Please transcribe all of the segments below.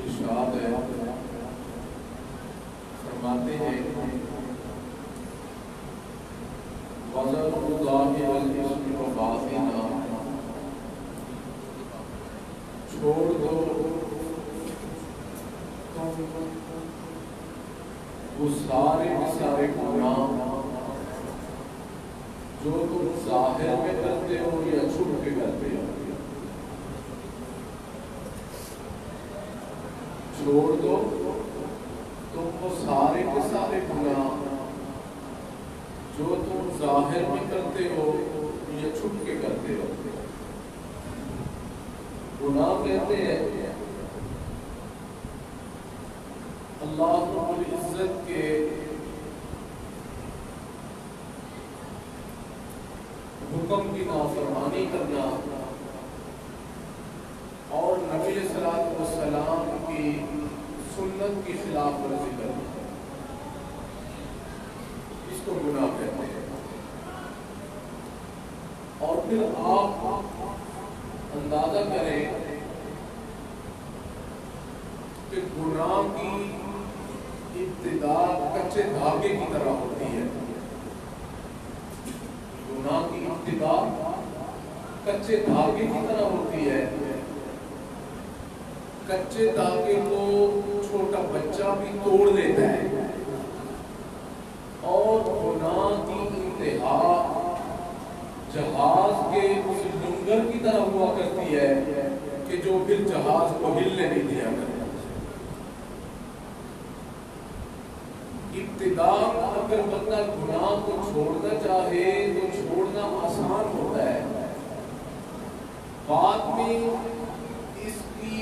ارشاد ہے، فرماتے ہیں وَذَرُوا اللَّهِ وَالْإِثْمَ وَبَاطِنَهُ، چھوڑ دو وہ سارے گناہ جو تم ظاہر میں کرتے ہو یا چھپ کے کرتے ہو، چھوڑ دو تم وہ سارے گناہ جو تم ظاہر میں کرتے ہو یا چھپ کے کرتے ہو۔ گناہ کہتے ہیں اللہ رب العزت کے حکم کی نافرمانی کرنا اور نبی صلی اللہ علیہ وسلم کی سنت کی خلاف ورزی کرنا، اس کو گناہ کہتے ہیں۔ اور پھر آپ اندازہ کریں کہ گناہ کی ابتدا کچے دھاگے کی طرح ہوتی ہے۔ گناہ کی ابتدا کچے دھاگے کی طرح ہوتی ہے۔ کچے دھاگے کو چھوٹا بچہ بھی توڑ لیتا ہے، اور گناہ کی انتہا جہاز کے اس لنگر کی طرح ہوا کرتی ہے کہ جو پھر جہاز کو ہلنے نہیں دیا کرتا۔ ابتدا اگر بندہ گناہ کو چھوڑنا چاہے تو چھوڑنا آسان ہوتا ہے، بعد میں اس کی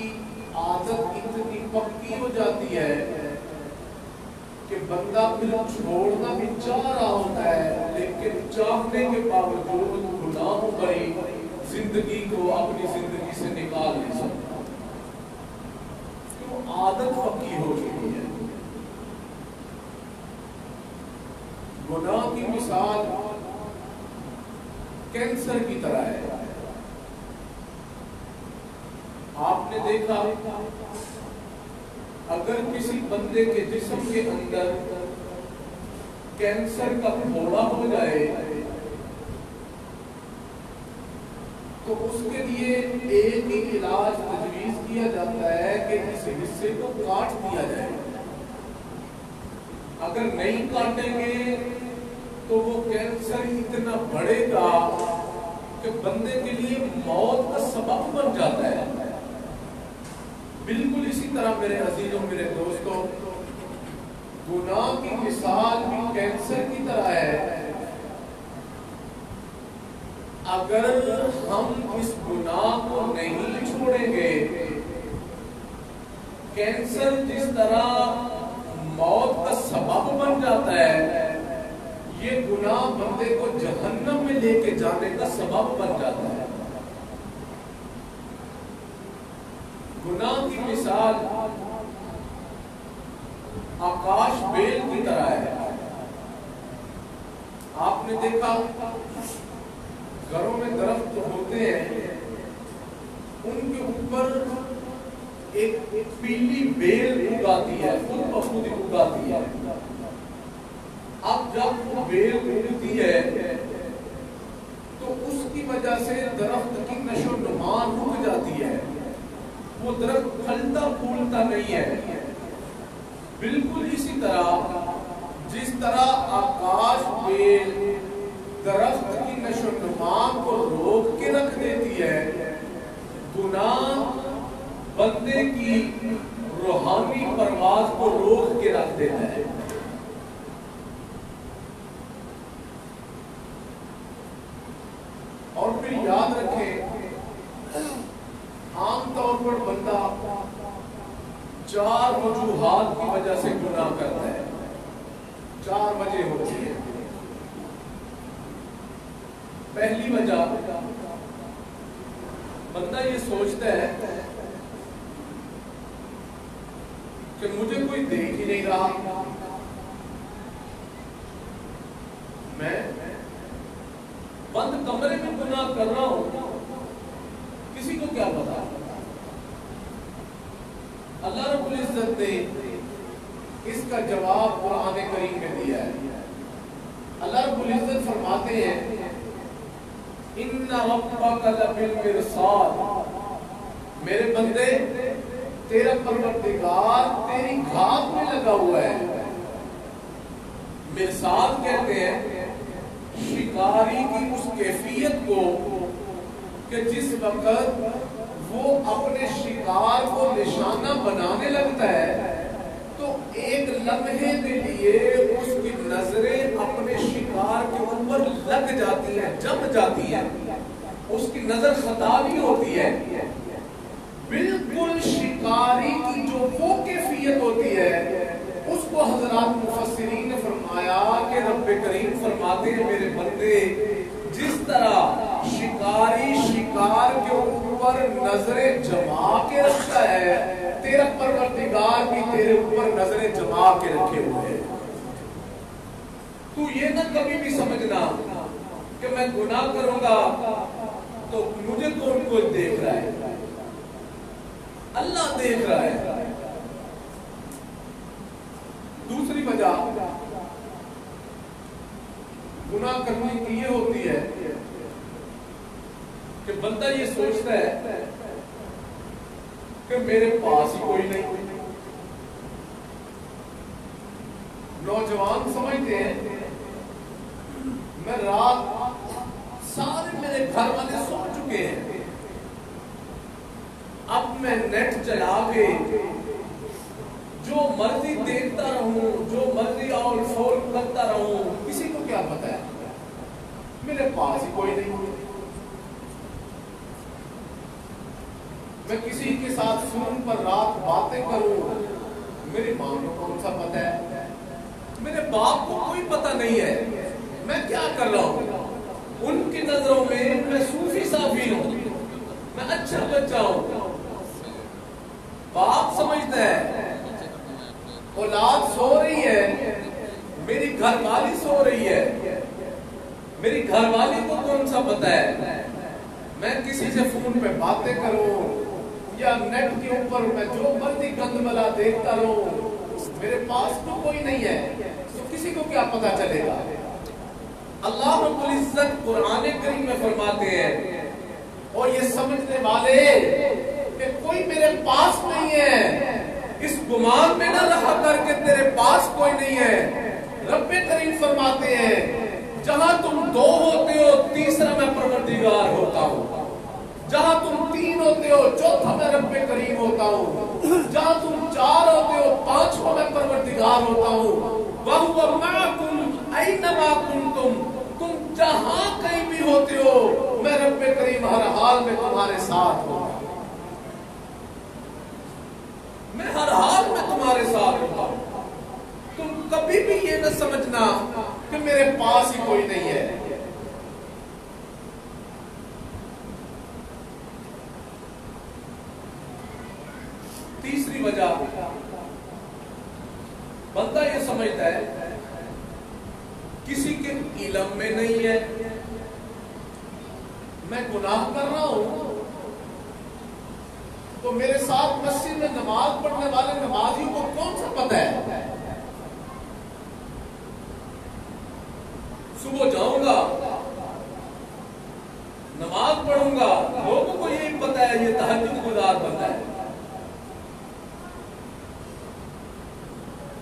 عادت اتنی پکی ہو جاتی ہے کہ بندہ پھر چھوڑنا بھی چاہ رہا ہوتا ہے، لیکن چاہنے کے باوجود گناہوں بھری زندگی کو اپنی زندگی سے نکال نہیں سکتا، کیوں عادت پکی ہو چکی ہے۔ گناہ کی مثال کینسر کی طرح ہے۔ آپ نے دیکھا اگر کسی بندے کے جسم کے اندر کینسر کا پھوڑا ہو جائے تو اس کے لیے ایک ہی علاج تجویز کیا جاتا ہے کہ اس حصے کو کاٹ دیا جائے۔ اگر نہیں کاٹیں گے تو وہ کینسر اتنا بڑھے گا کہ بندے کے لیے موت کا سبب بن جاتا ہے۔ بالکل اسی طرح میرے عزیزوں، میرے دوستوں، گناہ کی مثال بھی کینسر کی طرح ہے۔ اگر ہم اس گناہ کو نہیں چھوڑیں گے، کینسر جس طرح موت کا سبب بن جاتا ہے، یہ گناہ بندے کو جہنم میں لے کے جانے کا سبب بن جاتا ہے۔ گناہ کی مثال آکاش بیل کی طرح ہے۔ آپ نے دیکھا گھروں میں درخت ہوتے ہیں، ان کے اوپر ایک پیلی بیل اگاتی ہے، خود بخود اگاتی ہے۔ اب جب وہ بیل اگتی ہے تو اس کی وجہ سے درخت کی نشو و نما رک جاتی ہے، وہ درخت پھلتا پھولتا نہیں ہے۔ بالکل اسی طرح جس طرح آکاش بیل درخت کی نشو و نما کو روک کے رکھ دیتی ہے، گناہ بندے کی روحانی پرواز کو روک کے رکھ دیتا ہے۔ اور پھر یاد رکھیں، عام طور پر بندہ 4 وجوہات کی وجہ سے گناہ کرتا ہے۔ 4 وجہ ہوتی ہے۔ پہلی وجہ، بندہ یہ سوچتا ہے کہ مجھے کوئی دیکھ ہی نہیں رہا، میں بند کمرے میں گناہ کر رہا ہوں، کسی کو کیا پتا۔ اللہ اللہ رب العزت نے اس کا جواب قرآن کریم میں دیا ہے. اللہ رب العزت فرماتے ہیں ان ربک لبالمرصاد، میرے بندے تیرا پروردگار تیری گھات میں لگا ہوا ہے. مرصاد کہتے ہیں شکاری کی اس کیفیت کو کہ جس وقت وہ اپنے شکار کو نشانہ بنانے لگتا ہے تو ایک لمحے کے لیے اس کی نظریں اپنے شکار کے اوپر لگ جاتی ہیں، جم جاتی ہیں، اس کی نظر خطا نہیں ہوتی ہے. بالکل شکاری کی جو وہ کیفیت ہوتی ہے اس کو حضرات مفسرین نے فرمایا کہ رب کریم فرماتے ہیں میرے بندے جس طرح شکاری شکار کے اوپر نظریں جما کے رکھتا ہے، تیرا پروردگار بھی تیرے اوپر نظریں جما کے رکھے ہوئے ہیں. تو یہ نہ کبھی بھی سمجھنا کہ میں گناہ کروں گا تو مجھے کون کوئی دیکھ رہا ہے. اللہ دیکھ رہا ہے. دوسری وجہ گناہ کرنے کی یہ ہوتی ہے کہ بندہ یہ سوچتا ہے کہ میرے پاس ہی کوئی نہیں. نوجوان سمجھتے ہیں میں رات سارے میرے گھر والے سو چکے ہیں، اب میں نیٹ چلا کے جو مرضی دیکھتا رہوں، جو مرضی اور فور کرتا رہوں، کسی کو کیا پتا ہے میرے پاس ہی کوئی نہیں. میں کسی کے ساتھ فون پر رات باتیں کروں، میری ماں کو کون سا پتا ہے، میرے باپ کو کوئی پتا نہیں ہے میں کیا کر رہا ہوں. ان کی نظروں میں صوفی صافی ہوں، میں اچھا بچہ ہوں. باپ سمجھتا ہے اولاد سو رہی ہے، میری گھر والی سو رہی ہے، میری گھر والی کو کون سا پتا ہے میں کسی سے فون پہ باتیں کروں یا نیٹ کے اوپر میں جو مرضی گند ملا دیکھتا رہوں، میرے پاس تو کوئی نہیں ہے تو کسی کو کیا پتا چلے گا. اللہ رب العزت قرآن کریم میں فرماتے ہیں اور یہ سمجھنے والے کہ کوئی میرے پاس نہیں ہے اس گمان میں نہ رہا کر کے تیرے پاس کوئی نہیں ہے. رب کریم فرماتے ہیں جہاں تم دو ہوتے ہو تیسرا میں پروردگار ہوتا ہوں، جہاں تم تین ہوتے ہو چوتھا میں رب کریم ہوتا ہوں، جہاں تم چار ہوتے ہو پانچواں میں پروردگار ہوتا ہوں. وَهُوَ مَعَكُمْ أَيْنَمَا كُنْتُمْ، تم جہاں کہیں بھی ہوتے ہو میں رب کریم ہر حال میں تمہارے ساتھ ہوں، میں ہر حال میں تمہارے ساتھ ہوتا ہوں. تم کبھی بھی یہ نہ سمجھنا کہ میرے پاس ہی کوئی نہیں ہے. تیسری وجہ بندہ یہ سمجھتا ہے کسی کے علم میں نہیں ہے میں گناہ کر رہا ہوں تو میرے ساتھ مسجد میں نماز پڑھنے والے نمازیوں کو کون سا پتہ ہے. صبح جاؤں گا نماز پڑھوں گا، لوگوں کو یہی پتا ہے یہ تہجد گزار بندہ ہے،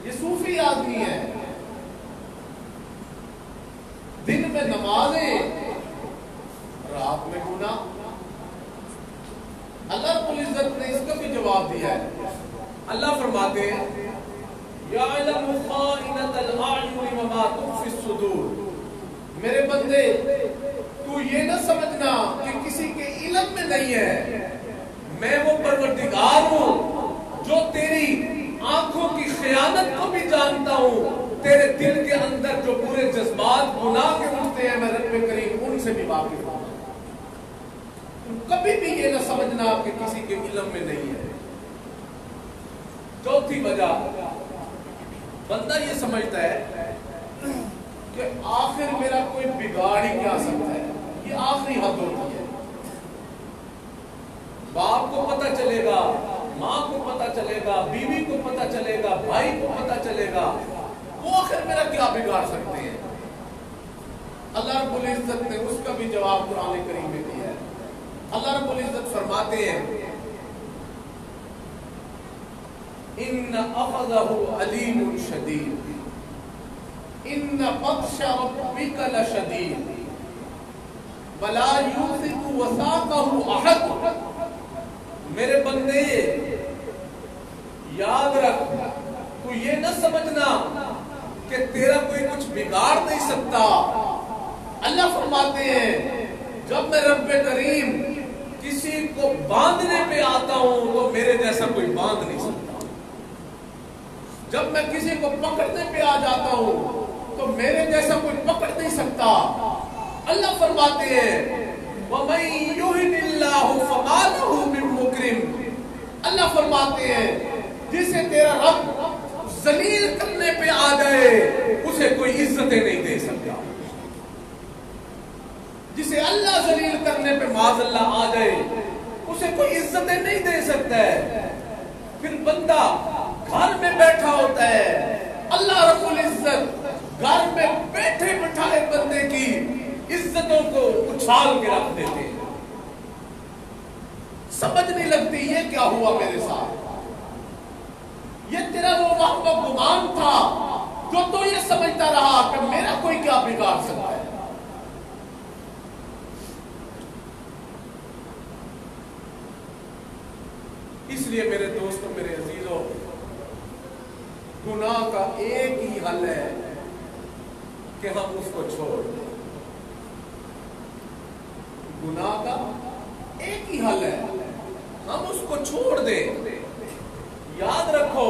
یہ صوفی آدمی ہے، دن میں نمازیں رات میں گناہ. اللہ رب العزت نے اس کا بھی جواب دیا ہے. اللہ فرماتے ہیں یعلم خائنۃ الاعین وما تخفی الصدور، میرے بندے تو یہ نہ سمجھنا کہ کسی کے علم میں نہیں ہے، میں وہ پروردگار ہوں جو تیری آنکھوں کی خیانت کو بھی جانتا ہوں، تیرے دل کے اندر جو برے جذبات گناہ کے اٹھتے ہیں میں رب کریم ان سے بھی واقف ہوں. کبھی بھی یہ نہ سمجھنا کہ کسی کے علم میں نہیں ہے. چوتھی وجہ بندہ یہ سمجھتا ہے کہ آخر میرا کوئی بگاڑ ہی کیا سکتا ہے، یہ آخری حد ہوتی ہے. باپ کو پتہ چلے گا، माँ को पता चलेगा, बीवी को पता चलेगा, भाई को पता चलेगा, वो आखिर मेरा क्या बिगाड़ सकते हैं? अल्लाह रब्बुल इज्जत ने उसका भी जवाब कुरान करीम में दिया है। अल्लाह रब्बुल इज्जत फरमाते हैं इन्न अख़ज़हु अलीमुन शदीद इन्न बत्श रब्बिका लशदीद वला युसिकु वसाक़हु अहद। मेरे बंदे याद रख, तू ये न समझना कि तेरा कोई कुछ बिगाड़ नहीं सकता। अल्लाह फरमाते हैं जब मैं रब्बे करीम किसी को बांधने पे आता हूं तो मेरे जैसा कोई बांध नहीं सकता। जब मैं किसी को पकड़ने पे आ जाता हूं तो मेरे जैसा कोई पकड़ नहीं सकता। अल्लाह फरमाते हैं वमन युहिनिल्लाहु फमा लहु मिन मुकरिम। अल्लाह फरमाते हैं जिसे तेरा रब जलील करने पे आ जाए उसे कोई इज्जतें नहीं दे सकता। जिसे अल्लाह जलील करने पे माज़अल्लाह आ जाए उसे कोई इज्जतें नहीं दे सकता है। फिर बंदा घर में बैठा होता है, अल्लाह रब्बुल इज्जत घर में बैठे बिठाए बंदे की इज्जतों को उछाल के रख देते हैं। समझ नहीं लगती ये क्या हुआ मेरे साथ। ये तेरा वो वहम गुमान था जो तो ये समझता रहा कि मेरा कोई क्या बिगाड़ सकता है। इसलिए मेरे दोस्तों, मेरे अजीजों, गुनाह का एक ही हल है कि हम उसको छोड़ दें। गुनाह का एक ही हल है, हम उसको छोड़ दें। याद रखो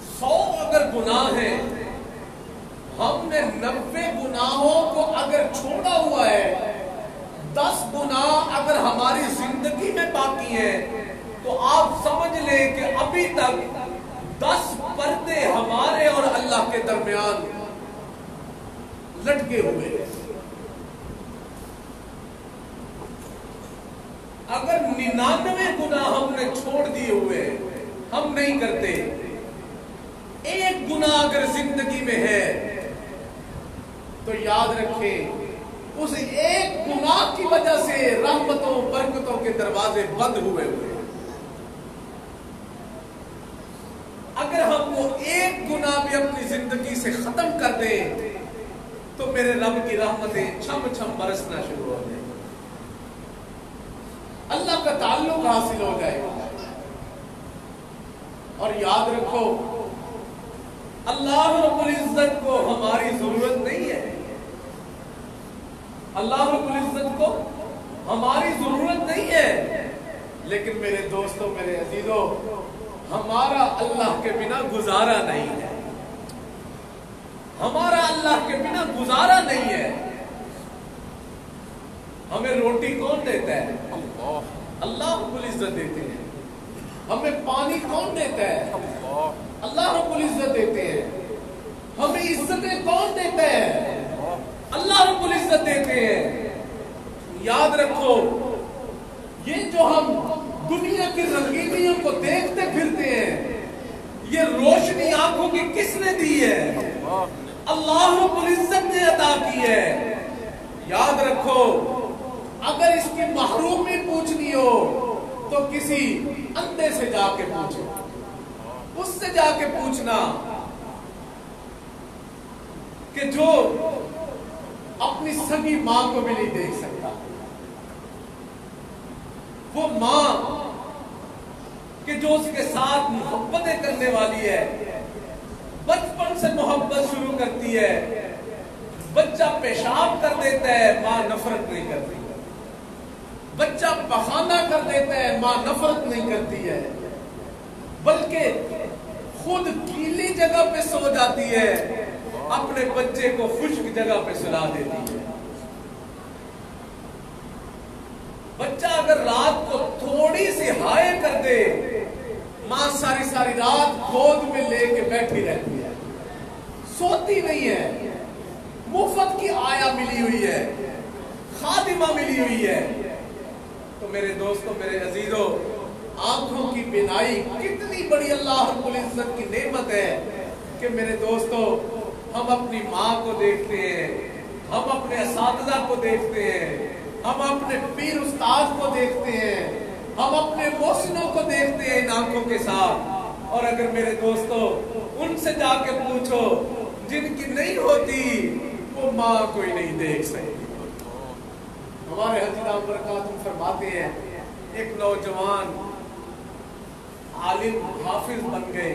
100 अगर गुनाह है, हमने 90 गुनाहों को अगर छोड़ा हुआ है, 10 गुनाह अगर हमारी जिंदगी में बाकी है तो आप समझ लें कि अभी तक 10 पर्दे हमारे और अल्लाह के दरमियान लटके हुए हैं। अगर 99 गुनाह हमने छोड़ दिए हुए, हम नहीं करते, एक गुनाह अगर जिंदगी में है तो याद रखें उस एक गुनाह की वजह से रहमतों बरकतों के दरवाजे बंद हुए हुए। अगर हम वो एक गुनाह भी अपनी जिंदगी से खत्म कर दें तो मेरे रब की रहमतें छम छम बरसना शुरू हो जाएंगी, अल्लाह का ताल्लुक हासिल हो जाएगा। और याद रखो अल्लाह रब्बुल इज्जत को हमारी जरूरत नहीं है। अल्लाह रब्बुल इज्जत को हमारी जरूरत नहीं है, लेकिन मेरे दोस्तों, मेरे अजीजों, हमारा अल्लाह के बिना गुजारा नहीं है। हमारा अल्लाह के बिना गुजारा नहीं है। हमें रोटी कौन देता है? अल्लाह रब्बुल इज्जत देते हैं। हमें पानी कौन देता है? अल्लाह रब्बुल इज्जत देते हैं। हमें इज्जतें कौन देता है? अल्लाह रब्बुल इज्जत देते हैं। याद रखो ये जो हम दुनिया की रंगीनियों को देखते फिरते हैं, ये रोशनी आंखों की किसने दी है? अल्लाह रब्बुल इज्जत ने अता की है। याद रखो अगर इसकी महरूमी पूछनी हो तो किसी अंधे से जाके पूछो, उससे जाके पूछना कि जो अपनी सगी मां को भी नहीं देख सकता, वो मां कि जो उसके साथ मोहब्बतें करने वाली है, बचपन से मोहब्बत शुरू करती है, बच्चा पेशाब कर देता है, मां नफरत नहीं करती, बच्चा पखाना कर देता है, मां नफरत नहीं करती है, बल्कि खुद गीली जगह पे सो जाती है, अपने बच्चे को खुश्क जगह पे सुला देती है। बच्चा अगर रात को थोड़ी सी हाय कर दे, मां सारी सारी रात गोद में लेके बैठी रहती है, सोती नहीं है। मुफ्त की आया मिली हुई है, खादिमा मिली हुई है। तो मेरे दोस्तों, मेरे अजीजों, आंखों की बिनाई कितनी बड़ी अल्लाह रब्बुल इज्जत की नेमत है कि मेरे दोस्तों, हम अपनी माँ को देखते हैं, हम अपने असातिज़ा को देखते हैं, हम अपने पीर उस्ताद को देखते हैं, हम अपने मोहसिनों को देखते हैं इन आंखों के साथ। और अगर मेरे दोस्तों उनसे जाके पूछो जिनकी नहीं होती, वो माँ कोई नहीं देख सकती। हमारे हज़रत बरकातुहू फरमाते हैं, एक नौजवान आलिम हाफिज बन गए,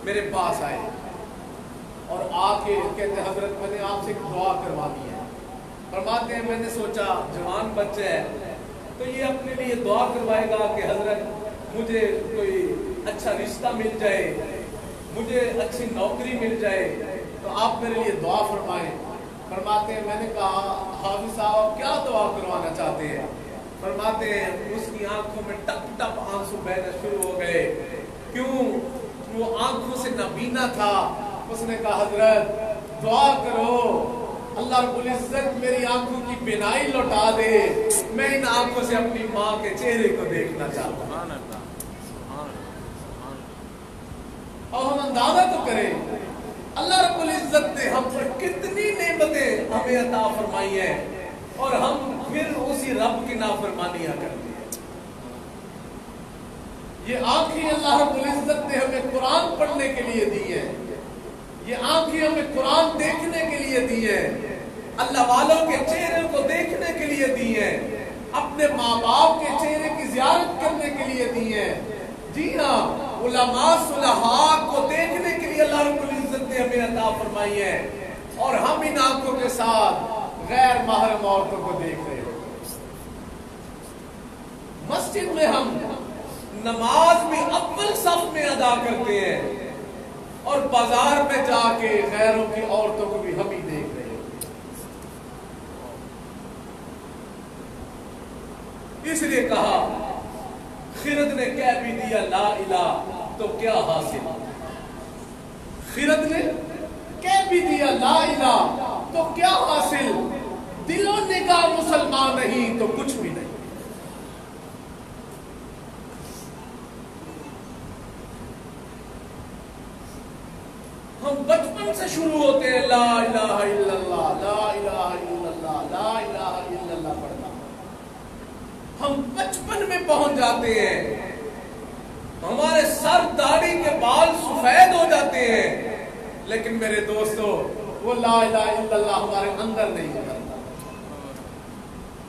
मेरे पास आए और आके कहते हजरत मैंने आपसे एक दुआ करवानी है। फरमाते हैं मैंने सोचा जवान बच्चा है तो ये अपने लिए दुआ करवाएगा कि हजरत मुझे कोई अच्छा रिश्ता मिल जाए, मुझे अच्छी नौकरी मिल जाए, तो आप मेरे लिए दुआ फरमाएं। फरमाते हैं मैंने कहा हाफिज साहब क्या दुआ करवाना चाहते हैं? फरमाते हैं उसकी आंखों में टप टप आंसू बहना शुरू हो गए। क्यों? वो आंखों से नबीना था। उसने कहा हजरत दुआ करो, अल्लाह रब्बुल इज्जत मेरी आंखों की बिनाई लौटा दे, मैं इन आंखों से अपनी माँ के चेहरे को देखना चाहता हूँ। और हम अंदाजा तो करें अल्लाह रब्बुल इज्जत ने हम पर कितनी नेमतें हमें अता फरमाई है और हम फिर उसी रब की नाफरमानियां करते हैं। ये आंखें अल्लाह रब्बुल इज्जत ने हमें कुरान पढ़ने के लिए दी है, ये आंखें हमें कुरान देखने के लिए दी है, अल्लाह वालों के चेहरे को देखने के लिए दी है, अपने माँ बाप के चेहरे की ज़ियारत करने के लिए दी है। जी हाँ, उलमा सुलहा को देखने के लिए अल्लाह रब्बुल इज्जत ने हमें अता फरमाई है और हम इन आंखों के साथ गैर महरम औरतों को देख रहे हो। मस्जिद में हम नमाज में अव्वल सफ में अदा करते हैं और बाजार में जाके गैरों की औरतों को भी हम ही देख रहे हैं। इसलिए कहा खिरद ने कह भी दिया ला इलाहा तो क्या हासिल। खिरद ने कह भी दिया ला इलाहा तो क्या हासिल, दिलो निगाह मुसलमान नहीं तो कुछ भी नहीं। हम बचपन से शुरू होते हैं ला इलाहा इल्लल्लाह, ला इलाहा इल्लल्लाह, ला इलाहा इल्लल्लाह पढ़ना। हम बचपन में पहुंच जाते हैं, हमारे सर दाढ़ी के बाल सफेद हो जाते हैं, लेकिन मेरे दोस्तों वो ला इलाहा इल्लल्लाह हमारे अंदर नहीं उतरता।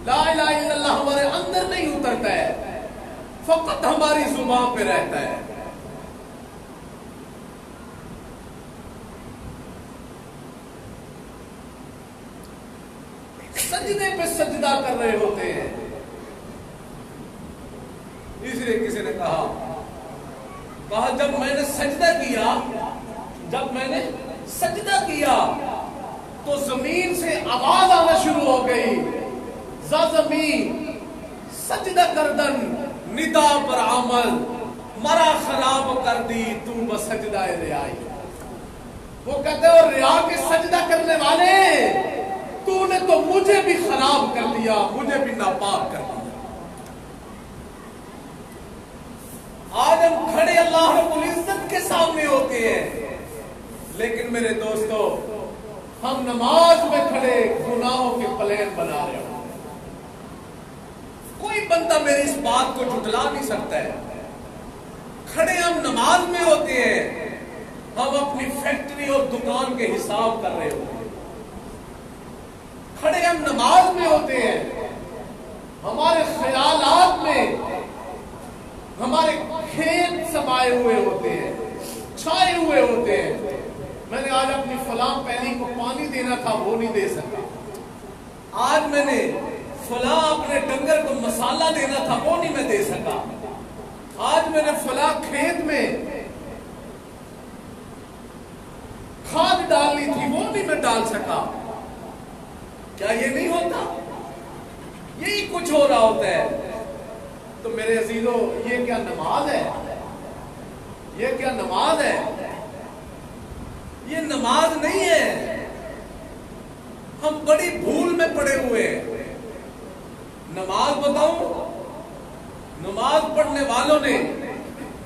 ला इलाहा इल्लल्लाह हमारे अंदर नहीं उतरता है, फकत हमारी जुबान पे रहता है। सजदे पे सजदा कर रहे होते हैं। इसलिए किसी ने कहा जब मैंने सजदा किया, जब मैंने सजदा किया तो जमीन से आवाज आना शुरू हो गई, ज़मीन सजदा करदन निदा पर अमल मरा खराब कर दी तू बसजदा रियाई। वो कहते हो रिया के सजदा करने वाले, तूने तो मुझे भी खराब कर दिया, मुझे भी नापाक कर दिया। आज हम खड़े अल्लाह रब्बुल इज्जत के सामने होते हैं, लेकिन मेरे दोस्तों हम नमाज में खड़े गुनाहों के प्लान बना रहे हो। कोई बंदा मेरी इस बात को झुठला नहीं सकता है। खड़े हम नमाज में होते हैं, हम अपनी फैक्ट्री और दुकान के हिसाब कर रहे होते हैं। खड़े हम नमाज में होते हैं, हमारे ख्यालात में हमारे खेत समाये हुए होते हैं, छाए हुए होते हैं। मैंने आज अपनी फलां पैली को पानी देना था, वो नहीं दे सका। आज मैंने फलां अपने डंगर को मसाला देना था, वो नहीं मैं दे सका। आज मैंने फलां खेत में खाद डालनी थी, वो नहीं मैं डाल सका। क्या ये नहीं होता? यही कुछ हो रहा होता है। तो मेरे अजीजों, ये क्या नमाज है? ये क्या नमाज है? ये नमाज नहीं है। हम बड़ी भूल में पड़े हुए हैं। नमाज बताऊं, नमाज نماز پڑھنے والوں نے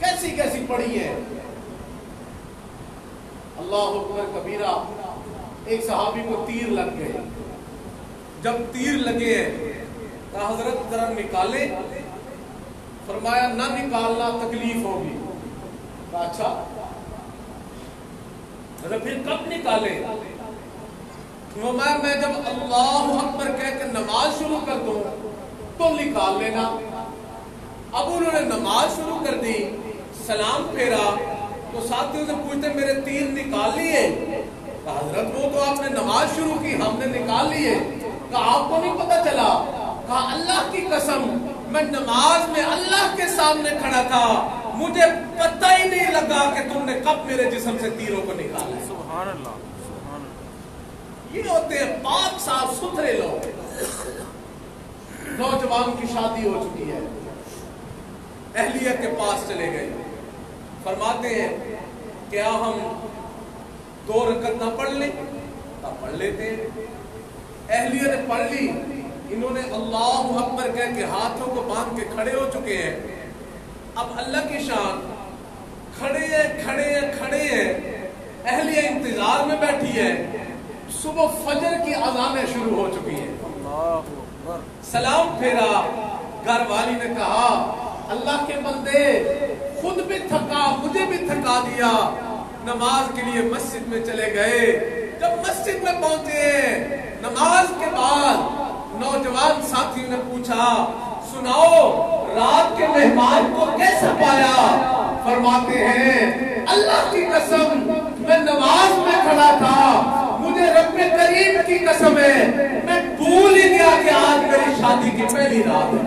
کیسی کیسی پڑھی ہے. اللہ اکبر کبیرہ. ایک صحابی کو تیر لگ گئے. جب تیر لگے ہیں کہا حضرت ذرا نکالے. فرمایا نہ نکالنا تکلیف ہوگی. کہا اچھا پھر کب نکالے؟ میں جب اللہ اکبر کہہ کے نماز شروع کر دوں تو نکال لینا. اب انہوں نے نماز شروع کر دی, سلام پھیرا تو ساتھیوں سے پوچھتے میرے تیر نکال لیے؟ کہا حضرت وہ تو آپ نے نماز شروع کی, ہم نے نکال لیے. کہا آپ کو نہیں پتا چلا؟ کہا اللہ کی قسم میں نماز میں اللہ کے سامنے کھڑا تھا, مجھے پتہ ہی نہیں لگا کہ تم نے کب میرے جسم سے تیروں کو نکالا. سبحان اللہ. یہ ہوتے ہیں پاک صاف ستھرے لوگ. نوجوان کی شادی ہو چکی ہے, اہلیہ کے پاس چلے گئے. فرماتے ہیں کیا ہم 2 رکعت نہ پڑھ لیں؟ پڑھ لیتے ہیں. اہلیہ نے پڑھ لی. انہوں نے اللہ اکبر کہہ کے ہاتھوں کو باندھ کے کھڑے ہو چکے ہیں. اب اللہ کی شان, کھڑے ہیں. اہلیہ انتظار میں بیٹھی ہے. صبح فجر کی اذانیں شروع ہو چکی ہیں. سلام پھیرا. گھر والی نے کہا اللہ کے بندے خود بھی تھکا, مجھے بھی تھکا دیا. نماز کے لیے مسجد میں چلے گئے. جب مسجد میں پہنچے نماز کے بعد نوجوان ساتھی نے پوچھا سناؤ رات کے مہمان کو کیسا پایا؟ فرماتے ہیں اللہ کی قسم میں نماز میں کھڑا تھا, مجھے رب کریم کی قسم ہے میں بھول ہی گیا کہ آج میری شادی کی پہلی رات ہے.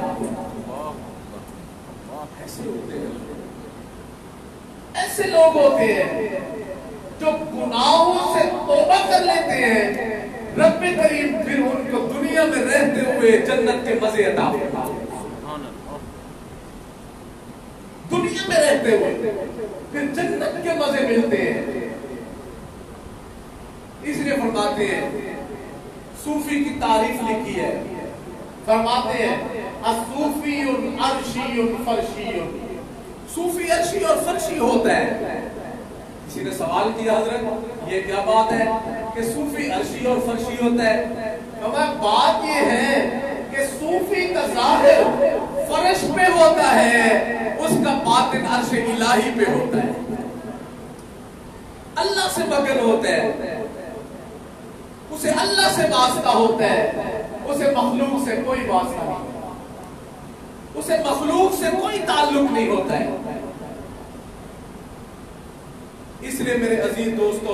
ایسے لوگ ہوتے ہیں جو گناہوں سے توبہ کر لیتے ہیں, رب کریم پھر ان کو دنیا میں رہتے ہوئے جنت کے مزے عطا فرماتا ہے. دنیا میں رہتے ہوئے پھر جنت کے مزے ملتے ہیں. اس لیے فرماتے ہیں صوفی کی تعریف لکھی ہے. فرماتے ہیں الصوفی عرشی فرشی. صوفی عرشی اور فرشی ہوتا ہے. کسی نے سوال کیا حضرت یہ کیا بات ہے کہ صوفی عرشی اور فرشی ہوتا ہے؟ بات یہ ہے کہ صوفی کا ظاہر فرش پہ ہوتا ہے, اس کا باطن عرش الہی پہ ہوتا ہے. اللہ سے مگن ہوتا ہے, اسے اللہ سے واسطہ ہوتا ہے, اسے مخلوق سے کوئی واسطہ نہیں, اسے مخلوق سے کوئی تعلق نہیں ہوتا ہے. اس لیے میرے عزیز دوستو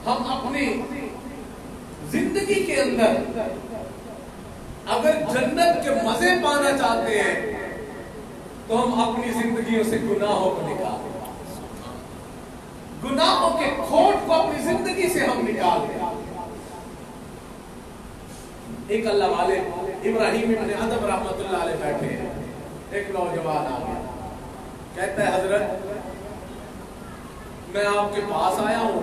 ہم اپنی زندگی کے اندر اگر جنت کے مزے پانا چاہتے ہیں تو ہم اپنی زندگیوں سے گناہوں کو نکالیں, گناہوں کے کھوٹ کو اپنی زندگی سے ہم نکالیں. ایک اللہ والے ابراہیم ابن ادم رحمت اللہ علیہ بیٹھے ہیں. ایک نوجوان آ گیا, کہتا ہے حضرت میں آپ کے پاس آیا ہوں,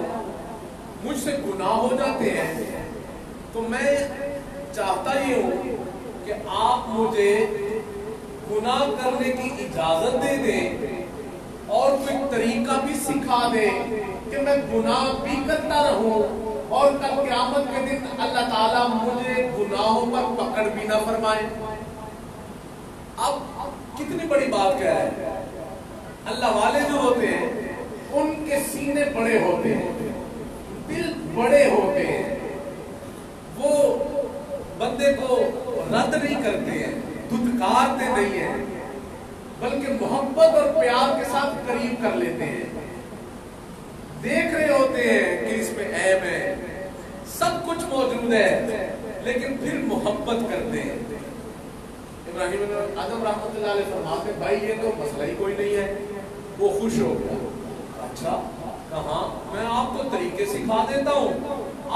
مجھ سے گناہ ہو جاتے ہیں تو میں چاہتا ہی ہوں کہ آپ مجھے گناہ کرنے کی اجازت دے دیں اور کوئی طریقہ بھی سکھا دیں کہ میں گناہ بھی کرتا رہوں اور کل قیامت کے دن اللہ تعالیٰ مجھے گناہوں پر پکڑ بھی نہ فرمائے. اب کتنی بڑی بات کہہ رہے ہیں. اللہ والے جو ہوتے ہیں ان کے سینے بڑے ہوتے ہیں, دل بڑے ہوتے ہیں, وہ بندے کو رد نہیں کرتے ہیں, دھتکارتے نہیں ہیں, بلکہ محبت اور پیار کے ساتھ قریب کر لیتے ہیں. دیکھ رہے ہوتے ہیں کہ اس میں عیب ہے, سب کچھ موجود ہے, لیکن پھر محبت کرتے ہیں. ابراہیم ادم رحمت اللہ علیہ فرماتے ہیں بھائی یہ تو مسئلہ ہی کوئی نہیں ہے. وہ خوش ہو گیا. اچھا کہاں, میں آپ کو طریقے سکھا دیتا ہوں,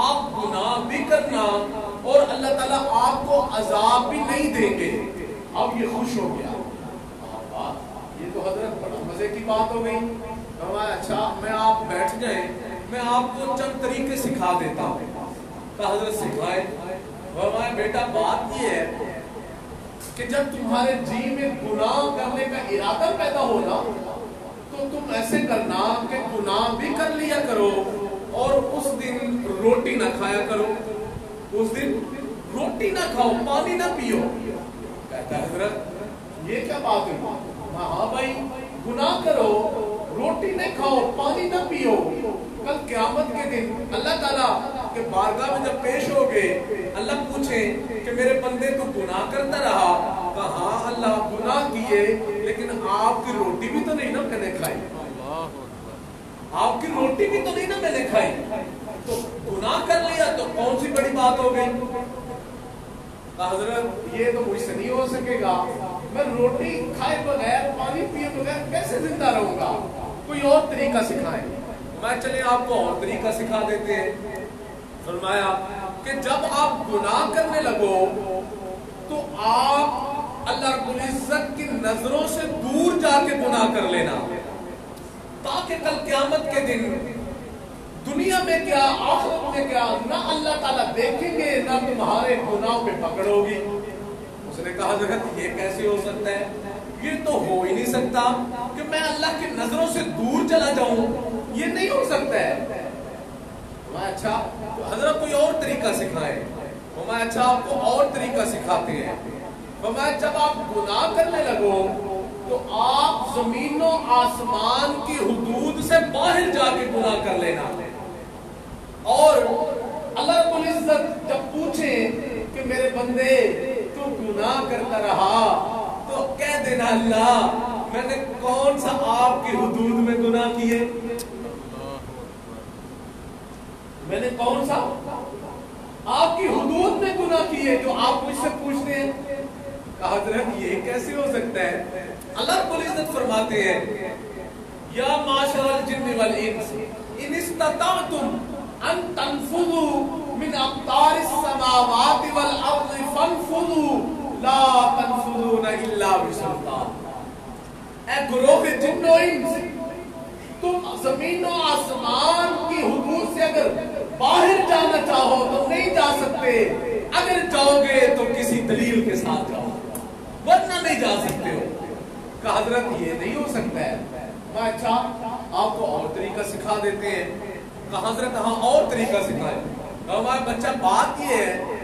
آپ گناہ بھی کرنا اور اللہ تعالیٰ آپ کو عذاب بھی نہیں دیں گے. اب یہ خوش ہو گیا. یہ تو حضرت بڑا مزے کی بات ہو گئی. اچھا میں آپ بیٹھ جائیں, میں آپ کو چند طریقے سکھا دیتا ہوں۔ کہا حضرت سکھائے؟ فرمایا بیٹا بات یہ ہے کہ جب تمہارے جی میں گناہ کرنے کا ارادہ پیدا ہونا تو تم ایسے کرنا کہ گناہ بھی کر لیا کرو اور اس دن روٹی نہ کھایا کرو، اس دن روٹی نہ کھاؤ، پانی نہ پیو۔ کہتا ہے حضرت یہ کیا بات ہے؟ ہاں بھائی، گناہ کرو، روٹی نہ کھاؤ، پانی نہ پیو، کل قیامت کے دن اللہ تعالیٰ کہ بارگاہ میں جب پیش ہو گئے، اللہ پوچھیں کہ میرے بندے تو گناہ کرتا رہا؟ کہا ہاں اللہ گناہ کیے، لیکن آپ کی روٹی بھی تو نہیں نا میں نے کھائی، آپ کی روٹی بھی تو نہیں نا میں نے کھائی، تو گناہ کر لیا تو کون سی بڑی بات ہو گئی؟ حضرت یہ تو مجھ سے نہیں ہو سکے گا، میں روٹی کھائے بغیر پانی پیے بغیر کیسے زندہ رہوں گا، کوئی اور طریقہ سکھائیں۔ میں چلے آپ کو اور طریقہ سکھا دیتے ہیں۔ فرمایا کہ جب آپ گناہ کرنے لگو تو آپ اللہ رب العزت کی نظروں سے دور جا کے گناہ کر لینا، تاکہ کل قیامت کے دن دنیا میں کیا آخرت میں کیا نہ اللہ تعالیٰ دیکھیں گے نہ تمہارے گناہوں پہ پکڑ ہوگی۔ اس نے کہا حضرت یہ کیسے ہو سکتا ہے؟ یہ تو ہو ہی نہیں سکتا کہ میں اللہ کی نظروں سے دور چلا جاؤں، یہ نہیں ہو سکتا ہے۔ اچھا حضرت کوئی اور طریقہ سکھائے؟ اچھا آپ کو اور طریقہ سکھاتے ہیں۔ جب آپ گناہ کرنے لگو تو آپ زمین و آسمان کی حدود سے باہر جا کے گناہ کر لینا، اور اللہ رب العزت جب پوچھیں کہ میرے بندے تو گناہ کرتا رہا تو کہہ دینا اللہ میں نے کون سا آپ کی حدود میں گناہ کیے، میں نے کون سا آپ کی حدود میں گناہ کیے جو آپ مجھ سے پوچھتے ہیں۔ کہا حضرت یہ کیسے ہو سکتا ہے؟ اللہ رب العزت فرماتے ہیں یا معاشر الجن والانس ان استطعتم ان تنفذوا من اقطار السماوات والارض فانفذوا لا تنفذون الا بسلطان۔ اے گروہ جن و انس، تم زمین و آسمان کی حدود سے اگر باہر جانا چاہو تو نہیں جا سکتے، اگر جاؤ گے تو کسی دلیل کے ساتھ جاؤ، ورنہ نہیں جا سکتے ہو۔ کہ حضرت یہ نہیں ہو سکتا ہے۔ میں اچھا آپ کو اور طریقہ سکھا دیتے ہیں۔ کہ حضرت ہاں اور طریقہ سکھائے۔ ہمارا بچہ بات یہ ہے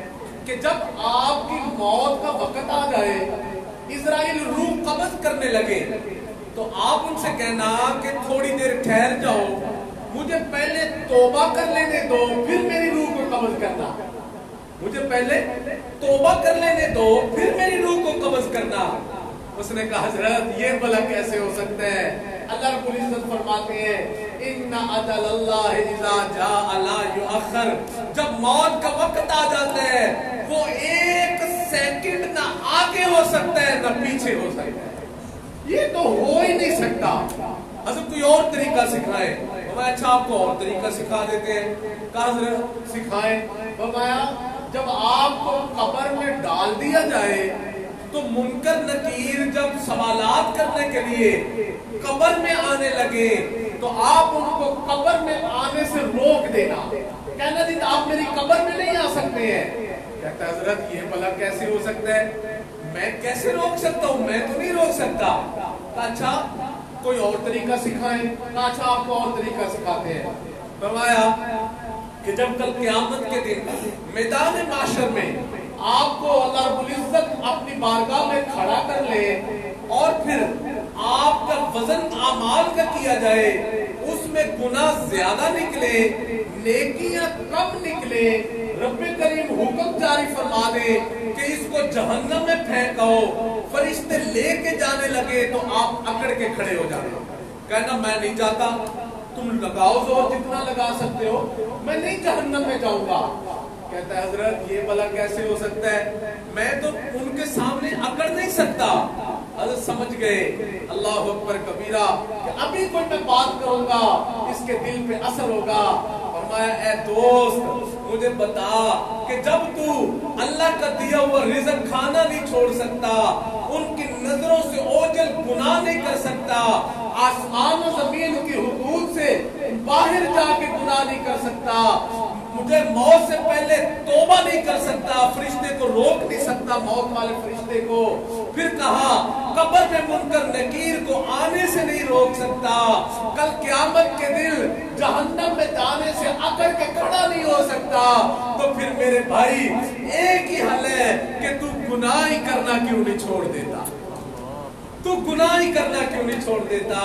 کہ جب آپ کی موت کا وقت آ جائے، اسرائیل روح قبض کرنے لگے، تو آپ ان سے کہنا کہ تھوڑی دیر ٹھہر جاؤ، مجھے پہلے توبہ کر لینے دو پھر میری روح کو قبض کرنا، مجھے پہلے توبہ کر لینے دو پھر میری روح کو قبض کرنا۔ اس نے کہا حضرت یہ بھلا کیسے ہو سکتا ہے؟ اللہ رب العزت فرماتے ہیں ان اجل اللہ اذا جاء لا یؤخر، جب موت کا وقت آ جاتا ہے وہ ایک سیکنڈ نہ آگے ہو سکتا ہے نہ پیچھے ہو سکتا ہے، یہ تو ہو ہی نہیں سکتا۔ حضرت کوئی اور طریقہ سکھائے؟ اچھا آپ کو اور طریقہ سکھا دیتے ہیں۔ کہا حضرت سکھائیں۔ فرمایا جب آپ کو قبر میں ڈال دیا جائے تو منکر نکیر جب سوالات کرنے کے لیے قبر میں آنے لگے تو آپ ان کو قبر میں آنے سے روک دینا، کہنا جی آپ میری قبر میں نہیں آ سکتے ہیں۔ کہتا ہے حضرت یہ بھلا کیسے ہو سکتا ہے؟ میں کیسے روک سکتا ہوں؟ میں تو نہیں روک سکتا۔ اچھا کوئی اور طریقہ سکھائیں؟ اچھا آپ کو اور طریقہ سکھاتے ہیں۔ فرمایا کہ جب کل قیامت کے دن میدان محشر میں آپ کو اللہ رب العزت اپنی بارگاہ میں کھڑا کر لے اور پھر آپ کا وزن اعمال کا کیا جائے، اس میں گناہ زیادہ نکلے نیکیاں کم نکلے، رب کریم حکم جاری فرما دے کہ اس کو جہنم میں پھینکو، فرشتے لے کے جانے لگے تو آپ اکڑ کے کھڑے ہو جانے، کہنا میں نہیں جاتا، تم لگاؤ زور جتنا لگا سکتے ہو، میں نہیں جہنم میں جاؤں گا۔ کہتا ہے حضرت یہ بھلا کیسے ہو سکتا ہے؟ میں تو ان کے سامنے اکڑ نہیں سکتا۔ حضرت سمجھ گئے اللہ اکبر کبیرہ کہ ابھی کوئی میں بات کروں گا اس کے دل پہ اثر ہوگا۔ فرمایا اے دوست مجھے بتا کہ جب تو اللہ کا دیا ہوا رزق کھانا نہیں چھوڑ سکتا، ان کی نظروں سے اوجھل گناہ نہیں کر سکتا، आसमान और जमीन की हुदूद से बाहर जाके गुनाह नहीं कर सकता, मुझे मौत से पहले तौबा नहीं कर सकता, फरिश्ते को रोक नहीं सकता, मौत वाले फरिश्ते को। फिर कहा कब्र में मुनकर नकीर को आने से नहीं रोक सकता, कल क़यामत के दिन जहन्नम में जाने से अकड़ के खड़ा नहीं हो सकता। तो फिर मेरे भाई एक ही हल है कि तू गुनाह ही करना क्यों नहीं छोड़ देता, तू गुनाह ही करना क्यों नहीं छोड़ देता।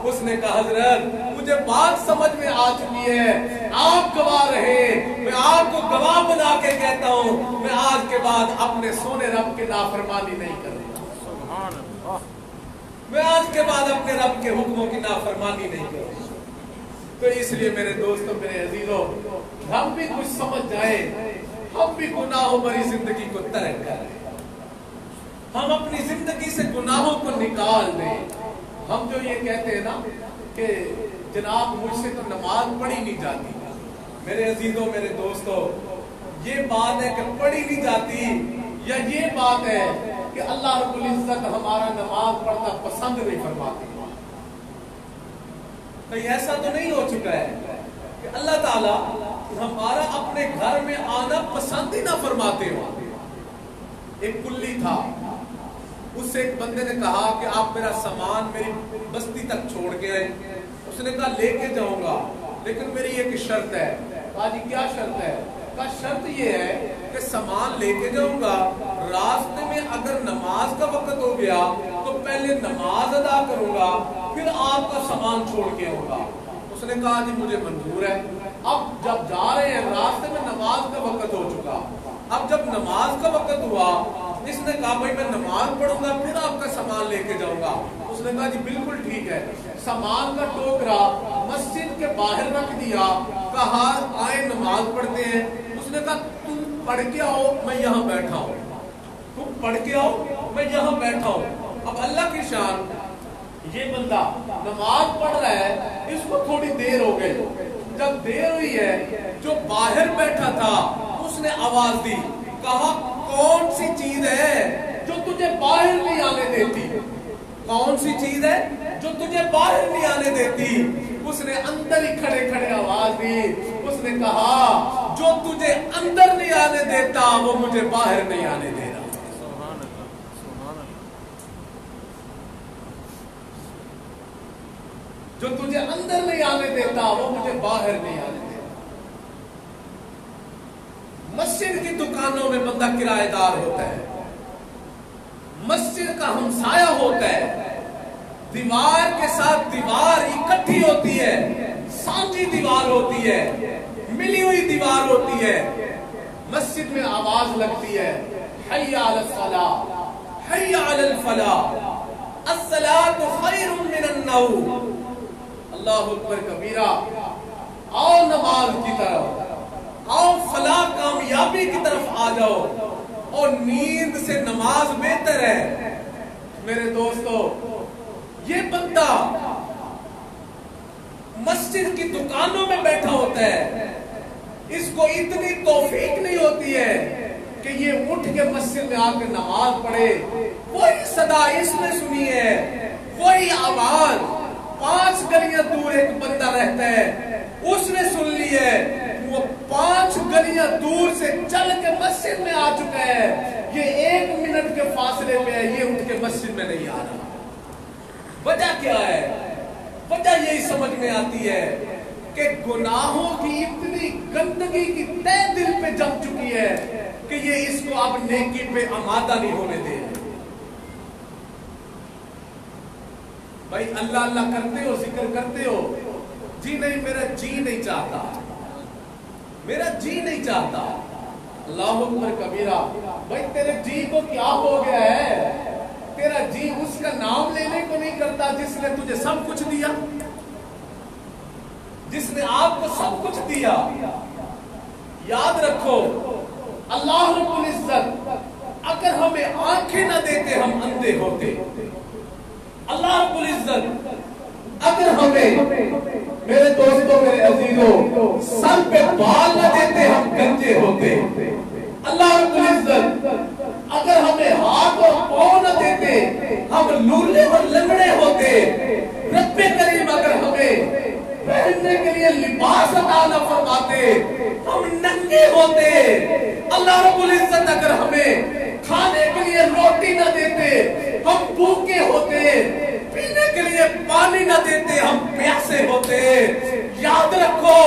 उसने कहा हजरत मुझे बात समझ में आ चुकी है, आप गवाह रहे, मैं आपको गवाह बना के कहता हूँ, मैं आज के बाद अपने सोने रब की नाफरमानी नहीं करूंगा, मैं आज के बाद अपने रब के हुक्मों की नाफरमानी नहीं करूंगा। तो इसलिए मेरे दोस्तों, मेरे अजीजों, हम भी कुछ समझ जाए, हम भी गुनाहों भरी जिंदगी को तर्क करें, हम अपनी जिंदगी से गुनाहों को निकाल दें। हम जो ये कहते हैं ना कि जनाब मुझसे तो नमाज पढ़ी नहीं जाती, मेरे अजीजों, मेरे दोस्तों, ये बात है कि पढ़ी नहीं जाती, या ये बात है कि अल्लाह रब्बुल इज्जत हमारा नमाज पढ़ना पसंद नहीं फरमाती। कहीं ऐसा तो नहीं हो चुका है कि अल्लाह ताला हमारा अपने घर में आना पसंद ही ना फरमाते हो। एक कुल्ली था, उससे एक बंदे ने कहा कि आप मेरा सामान मेरी बस्ती तक छोड़ के आए। उसने कहा लेके जाऊंगा, लेकिन मेरी एक शर्त है। कहा जी क्या शर्त है? कहा शर्त ये है कि सामान लेके जाऊंगा, रास्ते में अगर नमाज का वक्त हो गया तो पहले नमाज अदा करूंगा, फिर आपका सामान छोड़ के आऊंगा। उसने कहा जी मुझे मंजूर है। अब जब जा रहे हैं रास्ते में नमाज का वक्त हो चुका, अब जब नमाज का वक्त हुआ, इसने कहा भाई मैं नमाज पढ़ूंगा फिर आपका सामान लेके जाऊंगा। उसने कहा जी बिल्कुल ठीक है। सामान का टोकरा मस्जिद के बाहर रख दिया, कहा आए नमाज पढ़ते हैं। उसने कहा तुम पढ़ के आओ, मैं यहाँ बैठा हूँ, तुम पढ़ के आओ, मैं यहाँ बैठा हूँ। अब अल्लाह की शान, ये बंदा नमाज पढ़ रहा है, इसको थोड़ी देर हो गई। जब देर हुई है, जो बाहर बैठा था उसने आवाज दी, कहा कौन सी चीज है जो तुझे बाहर नहीं आने देती? कौन सी चीज है जो तुझे बाहर नहीं आने देती? उसने अंदर ही खड़े खड़े आवाज दी, उसने कहा जो तुझे अंदर नहीं आने देता वो मुझे बाहर नहीं आने दे रहा। जो तुझे अंदर नहीं आने देता वो मुझे बाहर नहीं आने देता। मस्जिद की दुकानों में बंदा किराएदार होता है, मस्जिद का हमसाया होता है, दीवार के साथ दीवार इकट्ठी होती है, सांझी दीवार होती है, मिली हुई दीवार होती है। मस्जिद में आवाज लगती है हय्या अलल सलाह, हय्या अलल फलाह, अस्सलातु खैरुम मिनन नौम, अल्लाहु अकबर कबीरा, आओ नमाज की तरफ, आओ फलाह कामयाबी की तरफ आ जाओ। और नींद से नमाज बेहतर है। मेरे दोस्तों, ये बंदा मस्जिद की दुकानों में बैठा होता है, इसको इतनी तौफीक नहीं होती है कि ये उठ के मस्जिद में आकर नमाज पढ़े। वही सदा इसने सुनी है, वही आवाज 5 गलियां दूर एक बंदा रहता है, उसने सुन ली है, वो 5 गलियां दूर से चल के मस्जिद में आ चुका है। ये 1 मिनट के फासले पे है, ये उठ के मस्जिद में नहीं आ रहा। वजह क्या है? वजह यही समझ में आती है कि गुनाहों की इतनी गंदगी की तह दिल पे जम चुकी है कि ये इसको अब नेकी पे आमादा नहीं होने दे। भाई अल्लाह अल्लाह करते हो, जिक्र करते हो, जी नहीं मेरा जी नहीं चाहता, मेरा जी नहीं चाहता। अल्लाहु अकबर कबीरा। भाई तेरे जी को क्या हो गया है? तेरा जी उसका नाम लेने को नहीं करता जिसने तुझे सब कुछ दिया, जिसने आपको सब कुछ दिया। याद रखो, अल्लाह रब्बुल इज्जत अगर हमें आंखें ना देते हम अंधे होते। अल्लाह रब्बुल इज्जत अगर हमें, मेरे दोस्तों, मेरे अजीजों, सर पे बाल न देते हम गंजे होते। अल्लाह रब्बुल इज्जत अगर हमें हाथ और पांव न देते हम लूले और लंगड़े होते। रब्बे नंगे होते, अल्लाह रब्बुल इज्जत अगर हमें खाने के लिए रोटी न देते, हम भूखे होते, पीने के लिए पानी न देते, हम प्यासे होते। याद रखो,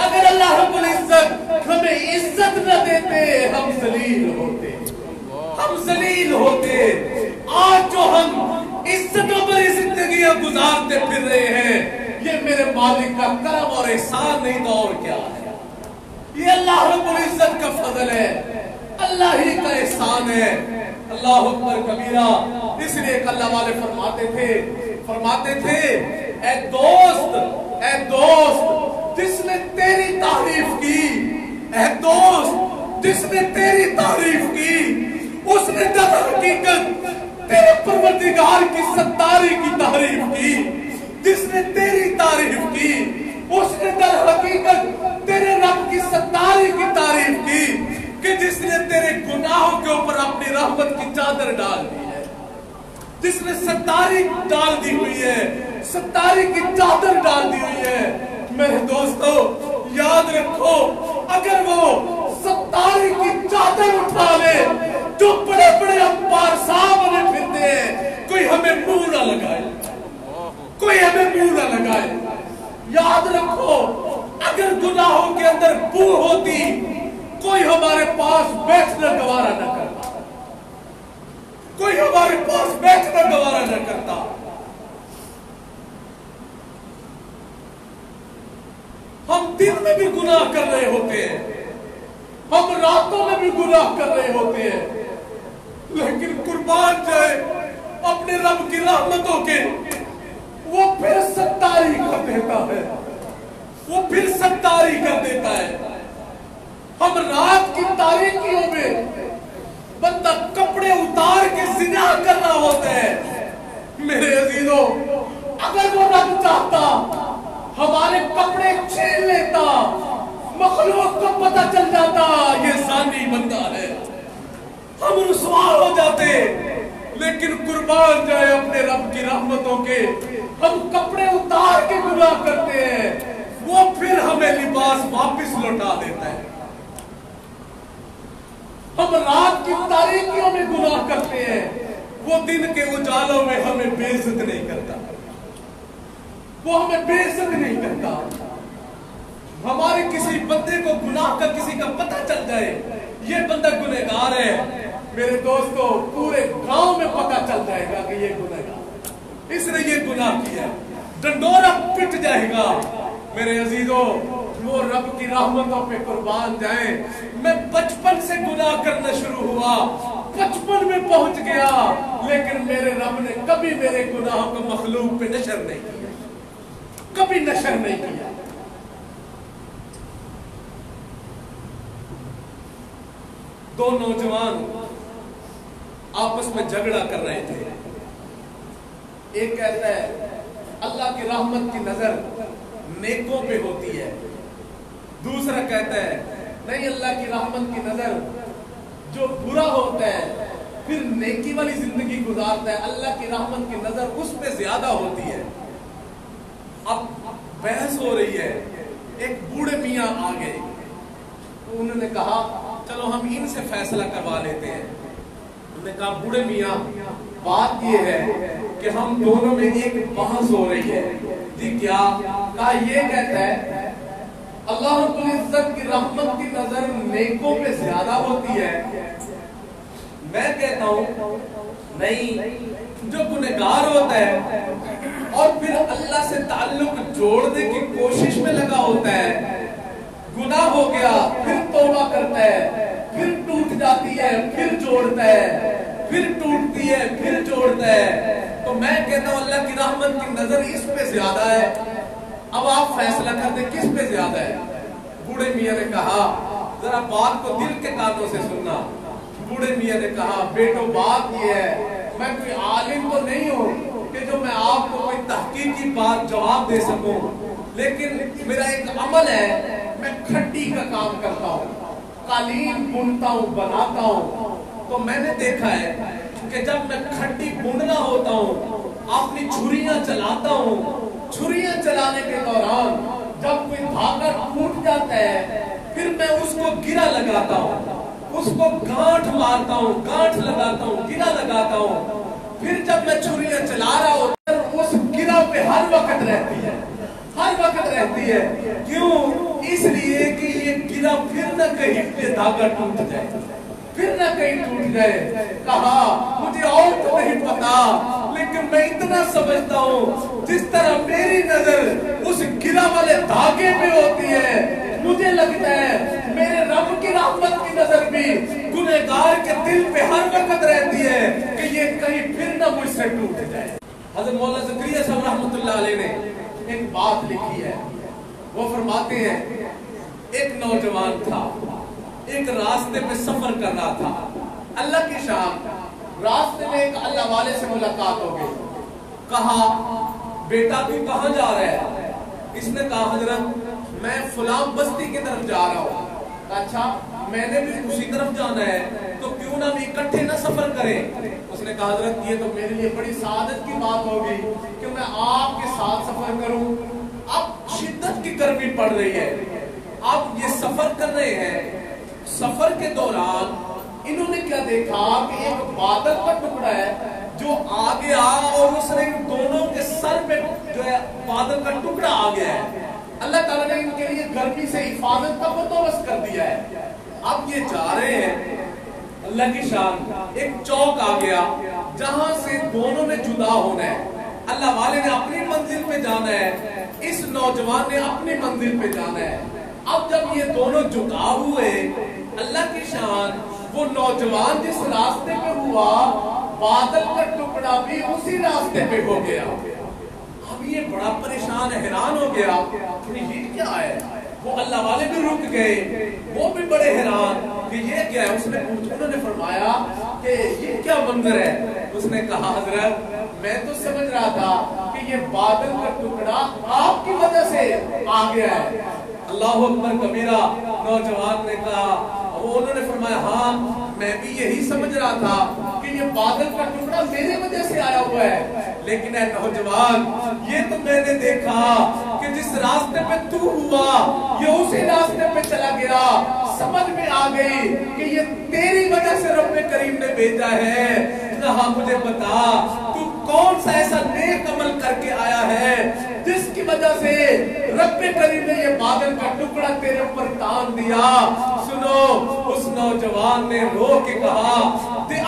अगर अल्लाह रब्बुल इज्जत हमें इज्जत न देते, हम जलील होते, हम जलील होते। आज जो हम इज्जतों भरी जिंदगियां गुजारते फिर रहे हैं, ये मेरे मालिक का करम और एहसान नहीं तो और क्या है। ये अल्लाह रब्बुल इज्जत का फजल है, अल्लाह ही का एहसान है। अल्लाह अकबर कबीरा। इसलिए अल्लाह वाले फरमाते थे ऐ दोस्त जिसने तेरी तारीफ की, ऐ दोस्त जिसने तेरी तारीफ की, उसने दर हकीकत तेरे परवरदिगार की सत्तारी की तारीफ की। जिसने तेरी तारीफ की, उसने दर हकीकत तेरे रब की सत्तारी की तारीफ की, कि जिसने तेरे गुनाहों के ऊपर अपनी रहमत की चादर डाल दी है, जिसने सत्तारी डाल दी हुई है, सत्तारी की चादर डाल दी हुई है। मेरे दोस्तों याद रखो, अगर वो सत्तारी की चादर उठा ले, जो बड़े बड़े अंपार साहब बने फिरते हैं, कोई हमें मुंह ना लगाए, कोई हमें मुंह ना लगाए। याद रखो, अगर गुनाहों के अंदर बू होती, कोई हमारे पास बैठना गवारा न करता, कोई हमारे पास बैठना गवारा न करता। हम दिन में भी गुनाह कर रहे होते हैं, हम रातों में भी गुनाह कर रहे होते हैं, लेकिन कुर्बान जाए अपने रब की रहमतों के, वो फिर सत्तारी कर देता है, वो फिर सत्तारी कर देता है। हम रात की तारीकियों में बंदा कपड़े उतार के जिना कर रहा होता है। मेरे अजीजों, अगर वो रब चाहता हमारे कपड़े छीन लेता, मखलूक को पता चल जाता ये जानी बंदा है, हम रुसवा हो जाते। लेकिन कुर्बान जाए अपने रब की रहमतों के, हम कपड़े उतार के गुनाह करते हैं, वो फिर हमें लिबास वापस लौटा देता है। हम रात की तारीकियों में गुनाह करते हैं, वो दिन के उजालों में हमें बेइज्जत नहीं करता, वो हमें बेइज्जत नहीं करता। हमारे किसी बंदे को गुनाह का किसी का पता चल जाए, ये बंदा गुनहगार है, मेरे दोस्तों पूरे गांव में पता चल जाएगा कि ये गुनहगार, इसने ये गुनाह किया, डंडोरा पिट जाएगा। मेरे अजीजों, वो रब की रहमतों पे कुर्बान जाए। मैं बचपन से गुनाह करना शुरू हुआ, बचपन में पहुंच गया, लेकिन मेरे रब ने कभी मेरे गुनाहों को मखलूक पे नशर नहीं किया, कभी नशर नहीं किया। दो नौजवान आपस में झगड़ा कर रहे थे। एक कहता है अल्लाह की रहमत की नजर नेकों पे होती है, दूसरा कहता है नहीं, अल्लाह की रहमत की नजर जो बुरा होता है फिर नेकी वाली जिंदगी गुजारता है, अल्लाह की रहमत की नजर उस पे ज्यादा होती है। अब बहस हो रही है, एक बूढ़े मियाँ आ गए, तो उन्होंने कहा चलो हम इनसे फैसला करवा लेते हैं। उन्होंने कहा बूढ़े मियाँ, बात ये है कि हम दोनों में एक बहस हो रही है। जी क्या? कहा ये कहता है अल्लाह रब्बुल इज्जत की रहमत की नजर नेकों पे ज्यादा होती है, मैं कहता हूँ नहीं, जो गुनहगार होता है और फिर अल्लाह से ताल्लुक जोड़ने की कोशिश में लगा होता है, गुनाह हो गया फिर तौबा करता है, फिर टूट जाती है फिर जोड़ता है, फिर टूटती है फिर जोड़ता है, तो मैं कहता हूँ अल्लाह की रहमत की नजर इस पे ज्यादा है। अब आप फैसला कर दे किस पे ज्यादा है। बूढ़े मियाँ ने कहा जरा बात को दिल के कानों से सुनना। बूढ़े मियाँ ने कहा बेटो बात ये है, मैं कोई आलिम तो नहीं हूँ कि जो मैं आपको कोई तहकीकी बात जवाब दे सकूं, लेकिन मेरा एक अमल है, मैं खड्डी का काम करता हूँ, कालीन बुनता हूँ, बनाता हूँ। तो मैंने देखा है कि जब मैं खड्डी बुनना होता हूँ, अपनी छुरियां चलाता हूँ, छुरियां चलाने के दौरान जब कोई धागा टूट जाता है پھر میں اس کو گرا لگاتا ہوں، اس کو گانٹھ مارتا ہوں، گانٹھ لگاتا ہوں، گرا لگاتا ہوں. پھر جب میں چھریاں چلا رہا ہوں اس گرا پہ ہر وقت رہتی ہے، ہر وقت رہتی ہے. کیوں؟ اس لیے کہ یہ گرا پھر نہ کہیں پہ دھاگا ٹوٹ جائے، پھر نہ کہیں ٹوٹ جائے. کہا مجھے اور تو نہیں پتا، لیکن میں اتنا سمجھتا ہوں جس طرح میری نظر اس گرا والے دھاگے پہ ہوتی ہے، مجھے لگتا ہے میرے رب کی رحمت کی نظر بھی گنہگار کے دل پہ ہر وقت رہتی ہے کہ یہ کہیں پھر نہ مجھ سے ٹوٹ جائے. حضرت مولانا زکریا صاحب رحمۃ اللہ علیہ نے ایک بات لکھی ہے. وہ فرماتے ہیں ایک نوجوان تھا، ایک راستے پہ سفر کر رہا تھا. اللہ کی شان راستے میں ایک اللہ والے سے ملاقات ہو گئی. کہا بیٹا تو کہاں جا رہا ہے؟ اس نے کہا حضرت میں فلاں بستی کی طرف جا رہا ہوں. اچھا میں نے بھی اسی طرف جانا ہے تو کیوں نہ بھی اکٹھے نہ سفر کریں؟ اس نے کہا حضرت یہ تو میرے لیے بڑی سعادت کی بات ہوگی کہ میں آپ کے ساتھ سفر کروں. اب شدت کی گرمی پڑ رہی ہے، اب یہ سفر کر رہے ہیں. سفر کے دوران انہوں نے کیا دیکھا کہ ایک بادل کا ٹکڑا ہے جو آ گیا اور اس نے دونوں کے سر پہ جو ہے بادل کا ٹکڑا آ گیا ہے. اللہ تعالیٰ نے ان کے لیے گرمی سے حفاظت کا بندوبست کر دیا ہے. اب یہ جا رہے ہیں، اللہ کی شان ایک چوک آ گیا جہاں سے دونوں نے جدا ہونا ہے. اللہ والے نے اپنی منزل پہ جانا ہے، اس نوجوان نے اپنی منزل پہ جانا ہے. اب جب یہ دونوں جدا ہوئے، اللہ کی شان وہ نوجوان جس راستے پہ ہوا بادل کا ٹکڑا بھی اسی راستے پہ ہو گیا. اب یہ بڑا پریشان حیران ہو گیا کہ یہ کیا ہے. وہ اللہ والے بھی رک گئے، وہ بھی بڑے حیران کہ یہ کیا ہے. انہوں نے فرمایا کہ یہ کیا منظر ہے. اس نے کہا حضرت میں تو سمجھ رہا تھا کہ یہ بادل کا ٹکڑا آپ کی وجہ سے آ گیا ہے. اللہ اکبر کبیرہ. نوجوان نے کہا، انہوں نے فرمایا ہاں میں بھی یہی سمجھ رہا تھا کہ یہ بادل کا ٹکڑا میرے وجہ سے آیا ہوا ہے، لیکن اے نوجوان یہ تو میں نے دیکھا کہ جس راستے پہ تو ہوا یہ اسی راستے پہ چلا گیا. سمجھ میں آ گئی کہ یہ تیری وجہ سے رب کریم نے بھیجا ہے. کہا مجھے بتا تو کون سا ایسا نیک عمل کر کے آیا ہے جس کی وجہ سے رب کریم نے یہ بادل کا ٹکڑا تیرے اوپر تان دیا. سنو اس نوجوان نے رو کے کہا،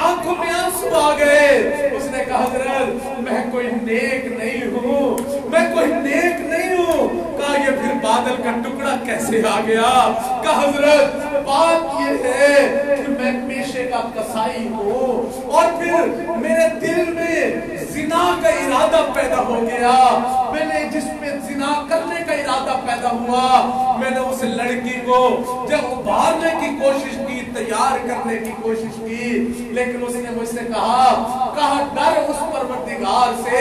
آنکھوں میں آنسو آ گئے. اس نے کہا حضرت میں کوئی نیک نہیں ہوں، میں کوئی نیک نہیں ہوں. کہا یہ پھر بادل کا ٹکڑا کیسے آ گیا؟ کہا حضرت بات یہ ہے کہ میں پیشے کا قصائی ہوں اور پھر میرے دل میں زنا کا ارادہ پیدا ہو گیا. میں نے جس پہ زنا کرنے کا ارادہ پیدا ہوا میں نے اس لڑکی کو جب ابھارنے کی کوشش کی، تیار کرنے کی کوشش کی، لیکن اس نے مجھ سے کہا ڈر اس پروردگار سے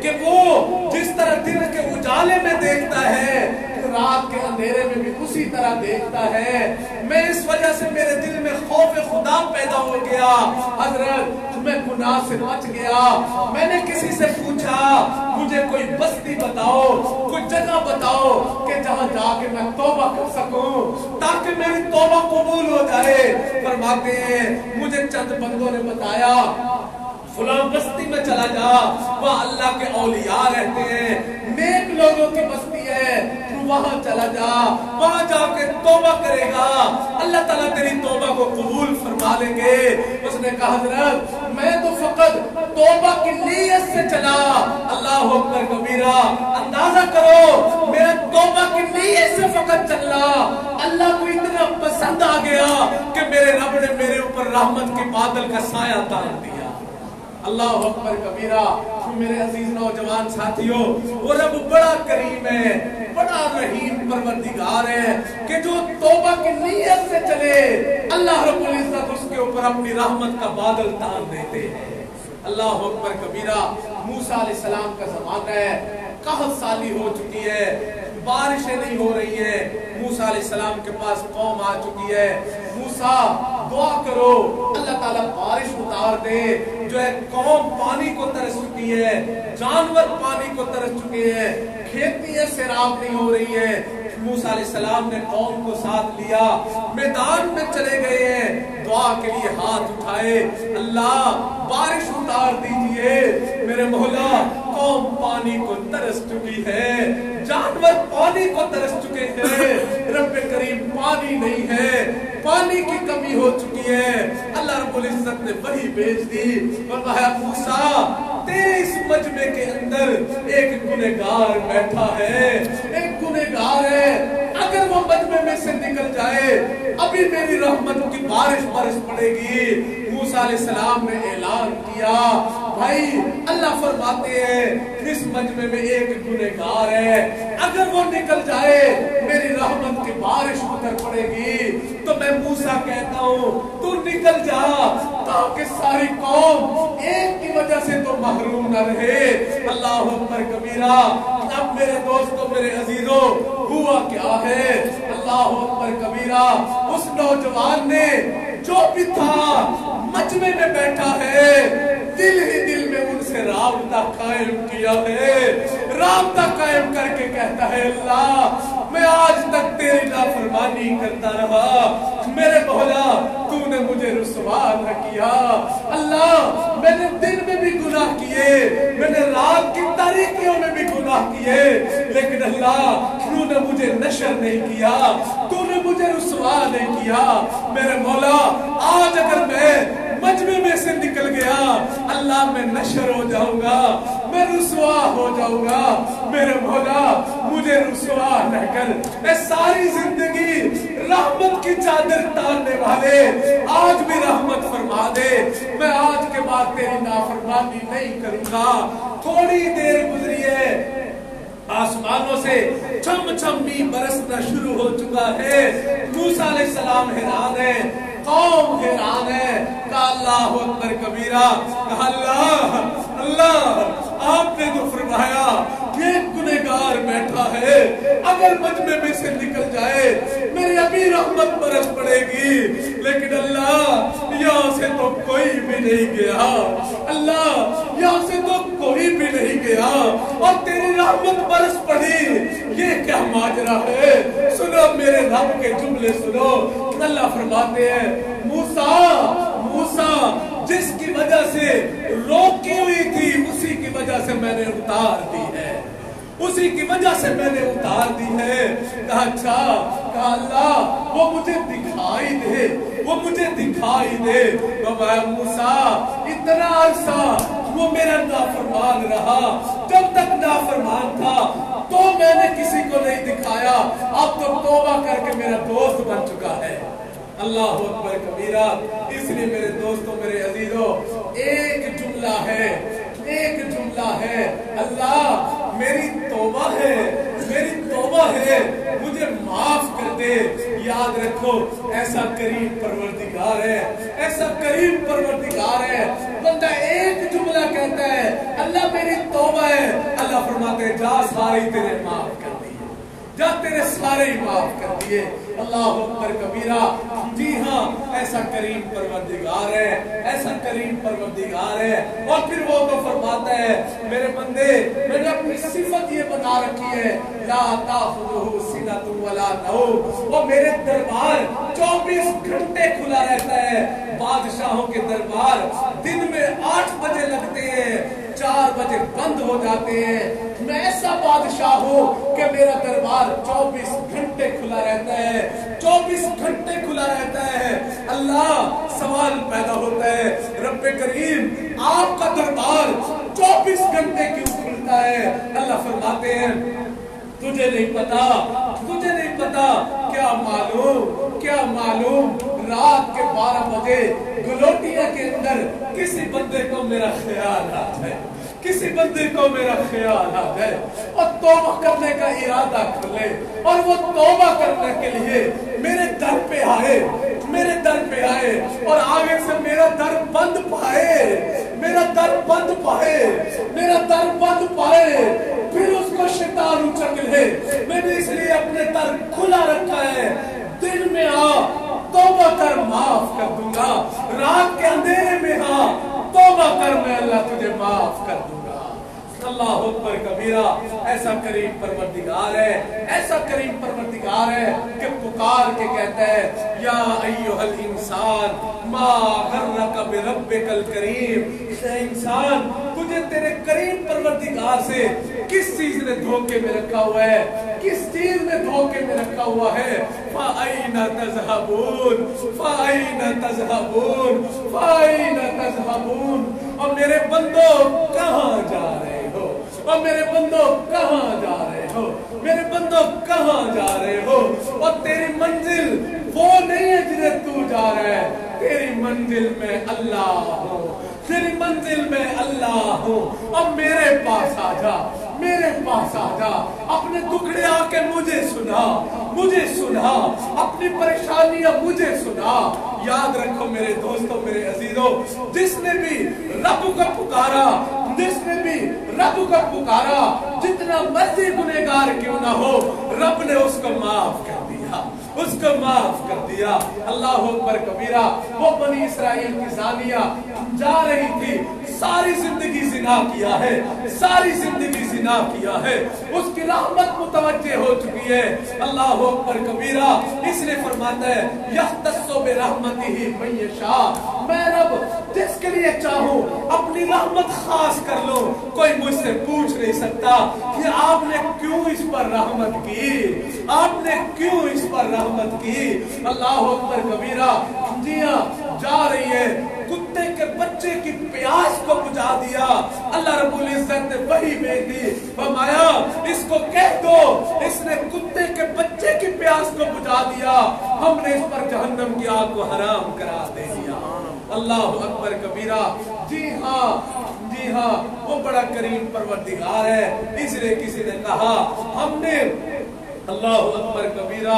کہ وہ جس طرح دن کے اجالے میں دیکھتا ہے رات کے اندھیرے میں بھی اسی طرح دیکھتا ہے. میں اس وجہ سے میرے دل میں خوف خدا پیدا ہو گیا. حضرت میں گناہ سے بچ گیا. میں نے کسی سے پوچھا مجھے کوئی بستی بتاؤ، کوئی جگہ بتاؤ کہ جہاں جا کے میں توبہ کر سکوں تاکہ میری توبہ قبول ہو جائے. فرماتے ہیں مجھے چند بندوں نے بتایا فلاں بستی میں چلا جا، وہاں اللہ کے اولیاء رہتے ہیں، نیک لوگوں کی بستی ہے، تو وہاں چلا جا، وہاں جا کے توبہ کرے گا، اللہ تعالیٰ تیری توبہ کو قبول فرما لیں گے. اس نے کہا حضرت میں تو فقط توبہ کی نیت سے چلا. اللہ اکبر کبیرہ. اندازہ کرو میرا توبہ کی نیت سے فقط چلنا اللہ کو اتنا پسند آ گیا کہ میرے رب نے میرے اوپر رحمت کے بادل کا سایہ تان دیا. اللہ اکبر کبیرہ. میرے عزیز نوجوان ساتھیوں وہ رب بڑا کریم ہے، بڑا رحیم پروردگار ہے کہ جو توبہ کی نیت سے چلے اللہ رب العزت اس کے اوپر اپنی رحمت کا بادل تان دیتے ہیں. اللہ اکبر کبیرہ. موسیٰ علیہ السلام کا زمانہ ہے، قحط سالی ہو چکی ہے، بارشیں نہیں ہو رہی ہیں. موسیٰ علیہ السلام کے پاس قوم آ چکی ہے. موسیٰ دعا کرو اللہ تعالیٰ بارش اتار دے. جو ہے قوم پانی کو ترس چکی ہے، جانور پانی کو ترس چکے ہیں، کھیتیاں سیراب نہیں ہو رہی ہیں، موسیٰ علیہ السلام نے قوم کو ساتھ لیا, میدان میں چلے گئے ہیں, دعا کے لیے ہاتھ اٹھائے, اللہ بارش اتار دیجئے میرے مولا, قوم پانی کو ترس چکی ہے, جانور پانی کو ترس چکے ہیں, رب کریم پانی نہیں ہے, پانی کی کمی ہو چکی ہے. اللہ رب العزت نے وحی بھیج دی, فرمایا موسیٰ تیرے اس مجمع کے اندر ایک گنہگار بیٹھا ہے, ایک گنہگار ہے, اگر وہ مجمع میں سے نکل جائے ابھی میری رحمت کی بارش برس پڑے گی. موسیٰ علیہ السلام نے اعلان کیا, بھائی اللہ فرماتے ہیں اس مجمع میں ایک گنہگار ہے, اگر وہ نکل جائے میری رحمت کی بارش اتر پڑے گی. تو میں موسیٰ کہتا ہوں تو نکل جا تاکہ ساری قوم ایک کی وجہ سے تو محروم نہ رہے. اللہ اکبر کبیرہ. اب میرے دوستوں, میرے عزیزوں, ہوا کیا ہے؟ اللہ اکبر کبیرہ. اس نوجوان نے جو بھی تھا مجمع میں بیٹھا ہے, دل ہی دل میں ان سے رابطہ قائم کیا ہے, رابطہ قائم کر کے کہتا ہے اللہ میں آج تک تیری نافرمانی کرتا رہا, میرے مولا تو نے مجھے رسوا نہ کیا. اللہ میں نے دن میں بھی گناہ کیے, میں نے رات کی تاریکیوں میں بھی گناہ کیے, لیکن اللہ تو نے مجھے نشر نہیں کیا, تو نے مجھے رسوا نہیں کیا. میرے مولا آج اگر میں مجمع میں سے نکل گیا اللہ میں نشر ہو جاؤں گا, میں رسوا ہو جاؤں گا. میرے مولا مجھے رسوا نہ کر. میں ساری زندگی رحمت کی چادر تاننے والے آج بھی رحمت فرما دے, میں آج کے بعد تیری نافرمانی نہیں کروں گا. تھوڑی دیر گزری ہے, آسمانوں سے چھم چھم بھی برسنا شروع ہو چکا ہے. موسیٰ علیہ السلام حیران ہے, قوم حیران ہے. کہا اللہ اکبر کبیرہ, کہا اللہ آپ نے تو فرمایا کہ ایک گنہگار بیٹھا ہے, اگر مجمع میں سے نکل جائے میری ابھی رحمت برس پڑے گی, لیکن اللہ یہاں سے تو کوئی بھی نہیں گیا, اللہ یہاں سے تو کوئی بھی نہیں گیا اور تیری رحمت برس پڑی. یہ کیا ماجرا ہے؟ سنو میرے رب کے جملے سنو. اللہ فرماتے ہیں موسیٰ جس کی وجہ سے روکی ہوئی تھی اسی کی وجہ سے میں نے اتار دی ہے, اسی کی وجہ سے میں نے اتار دی ہے. کہا اچھا, کہا اللہ وہ مجھے دکھائی دے, وہ مجھے دکھائی دے. میں موسیٰ اتنا عرصہ وہ میرا نافرمان رہا, جب تک نافرمان تھا تو میں نے کسی کو نہیں دکھایا, اب تو توبہ کر کے میرا دوست بن چکا ہے. اللہ اکبر کبیرہ. اس لیے میرے دوستوں, میرے عزیزوں, ایک جملہ ہے, ایک جملہ ہے, اللہ میری توبہ ہے, میری توبہ ہے, مجھے معاف کر دے. یاد رکھو ایسا کریم پروردگار ہے, ایسا کریم پروردگار ہے. بندہ ایک جملہ کہتا ہے اللہ میری توبہ ہے, اللہ فرماتے ہیں جا ساری تیرے معاف کر دیے, جا تیرے سارے ہی معاف کر دیے. اللہ اکبر کبیرہ. جی ہاں ایسا کریم پروردگار ہے, ایسا کریم پروردگار ہے. اور پھر وہ تو فرماتا ہے میرے بندے میں نے اپنی صفت یہ بنا رکھی ہے لا تاخذہ سنۃ ولا نوم, وہ میرے دربار 24 گھنٹے کھلا رہتا ہے. بادشاہوں کے دربار دن میں 8 بجے لگتے ہیں, 4 بجے بند ہو جاتے ہیں. میں ایسا بادشاہ ہوں کہ میرا دربار 24 گھنٹے کھلا رہتا ہے, 24 گھنٹے کھلا رہتا ہے. اللہ سوال پیدا ہوتا ہے رب کریم آپ کا دربار 24 گھنٹے کیوں کھلتا ہے؟ اللہ فرماتے ہیں تجھے نہیں پتا, تجھے نہیں پتا, کیا معلوم, کیا معلوم رات کے 12 بجے گلوٹیا کے اندر کسی بندے کو میرا خیال آتا ہے, کسی بندے کو میرا خیال آتا ہے اور توبہ کرنے کا ارادہ کر لے, اور وہ توبہ کرنے کے لیے میرے در پہ آئے, میرے در پہ آئے اور آگے سے میرا در بند پائے, میرا در بند پائے, میرا در بند پائے, پھر اس کو شیطان اچک لے. میں نے اس لیے اپنے در کھلا رکھا ہے, دن میں آ توبہ کر معاف کر دوں گا, رات کے اندھیرے میں آ توبہ کر میں اللہ تجھے معاف کر دوں گا. اللہ अकबर कबीरा, ऐसा करीम परवरदिगार है, ऐसा करीम परवरदिगार है कि पुकार के कहता है या अय्युहल इंसान मा गर्रका बिरब्बिकल करीम। इंसान, तुझे तेरे करीम परवरदिगार से किस चीज ने धोखे में रखा हुआ है, किस चीज ने धोखे में रखा हुआ है। फ़अयना तज़हबून, फ़अयना तज़हबून, फ़अयना तज़हबून। और मेरे बंदो कहाँ जा रहे हो, और मेरे बंदो कहाँ जा रहे हो, मेरे बंदो कहाँ जा रहे हो। और तेरी मंजिल वो नहीं है जिधर तू जा रहा है, तेरी मंजिल में अल्लाह हो, तेरी मंजिल में अल्लाह हो। अब मेरे पास आ जा, मेरे पास आ जा, अपने दुखड़े आके मुझे सुना, मुझे सुना, अपनी परेशानियां मुझे सुना। याद रखो मेरे दोस्तों, मेरे अजीजों, जिसने भी रब को पुकारा, जिसने भी रब को पुकारा, जितना मर्जी गुनहगार क्यों ना हो, रब ने उसको माफ कर दिया, उसको माफ कर दिया। अल्लाह अकबर कबीरा। वो बनी इस्राइल की जानिया जा रही थी, सारी जिंदगी जिना किया है, सारी जिंदगी जिना किया है, उसकी रहमत मुतवज्जे हो चुकी है। अल्लाह अकबर कबीरा। इसलिए फरमाता है यख्तस्सु बिरहमतिही मन यशा, मैं रब जिसके लिए चाहूं अपनी रहमत खास कर लूं। कोई मुझसे पूछ नहीं सकता कि आपने क्यों इस पर रहमत की, आपने क्यों इस पर रहमत की। अल्लाह अकबर कबीरा। जी हाँ, जा रही है, कुत्ते के बच्चे की प्यास को बुझा दिया। अल्लाह रब्बुल इज्जत ने वही भेज दी, फरमाया इसको कह दो, इसने कुत्ते के बच्चे की प्यास को बुझा दिया, हमने इस पर जहन्नम की आग को हराम करा दे दिया। अल्लाह अकबर कबीरा। जी हाँ, जी हाँ, वो बड़ा करीम परवरदिगार है। इसलिए किसी ने कहा हमने, अल्लाह अकबर कबीरा,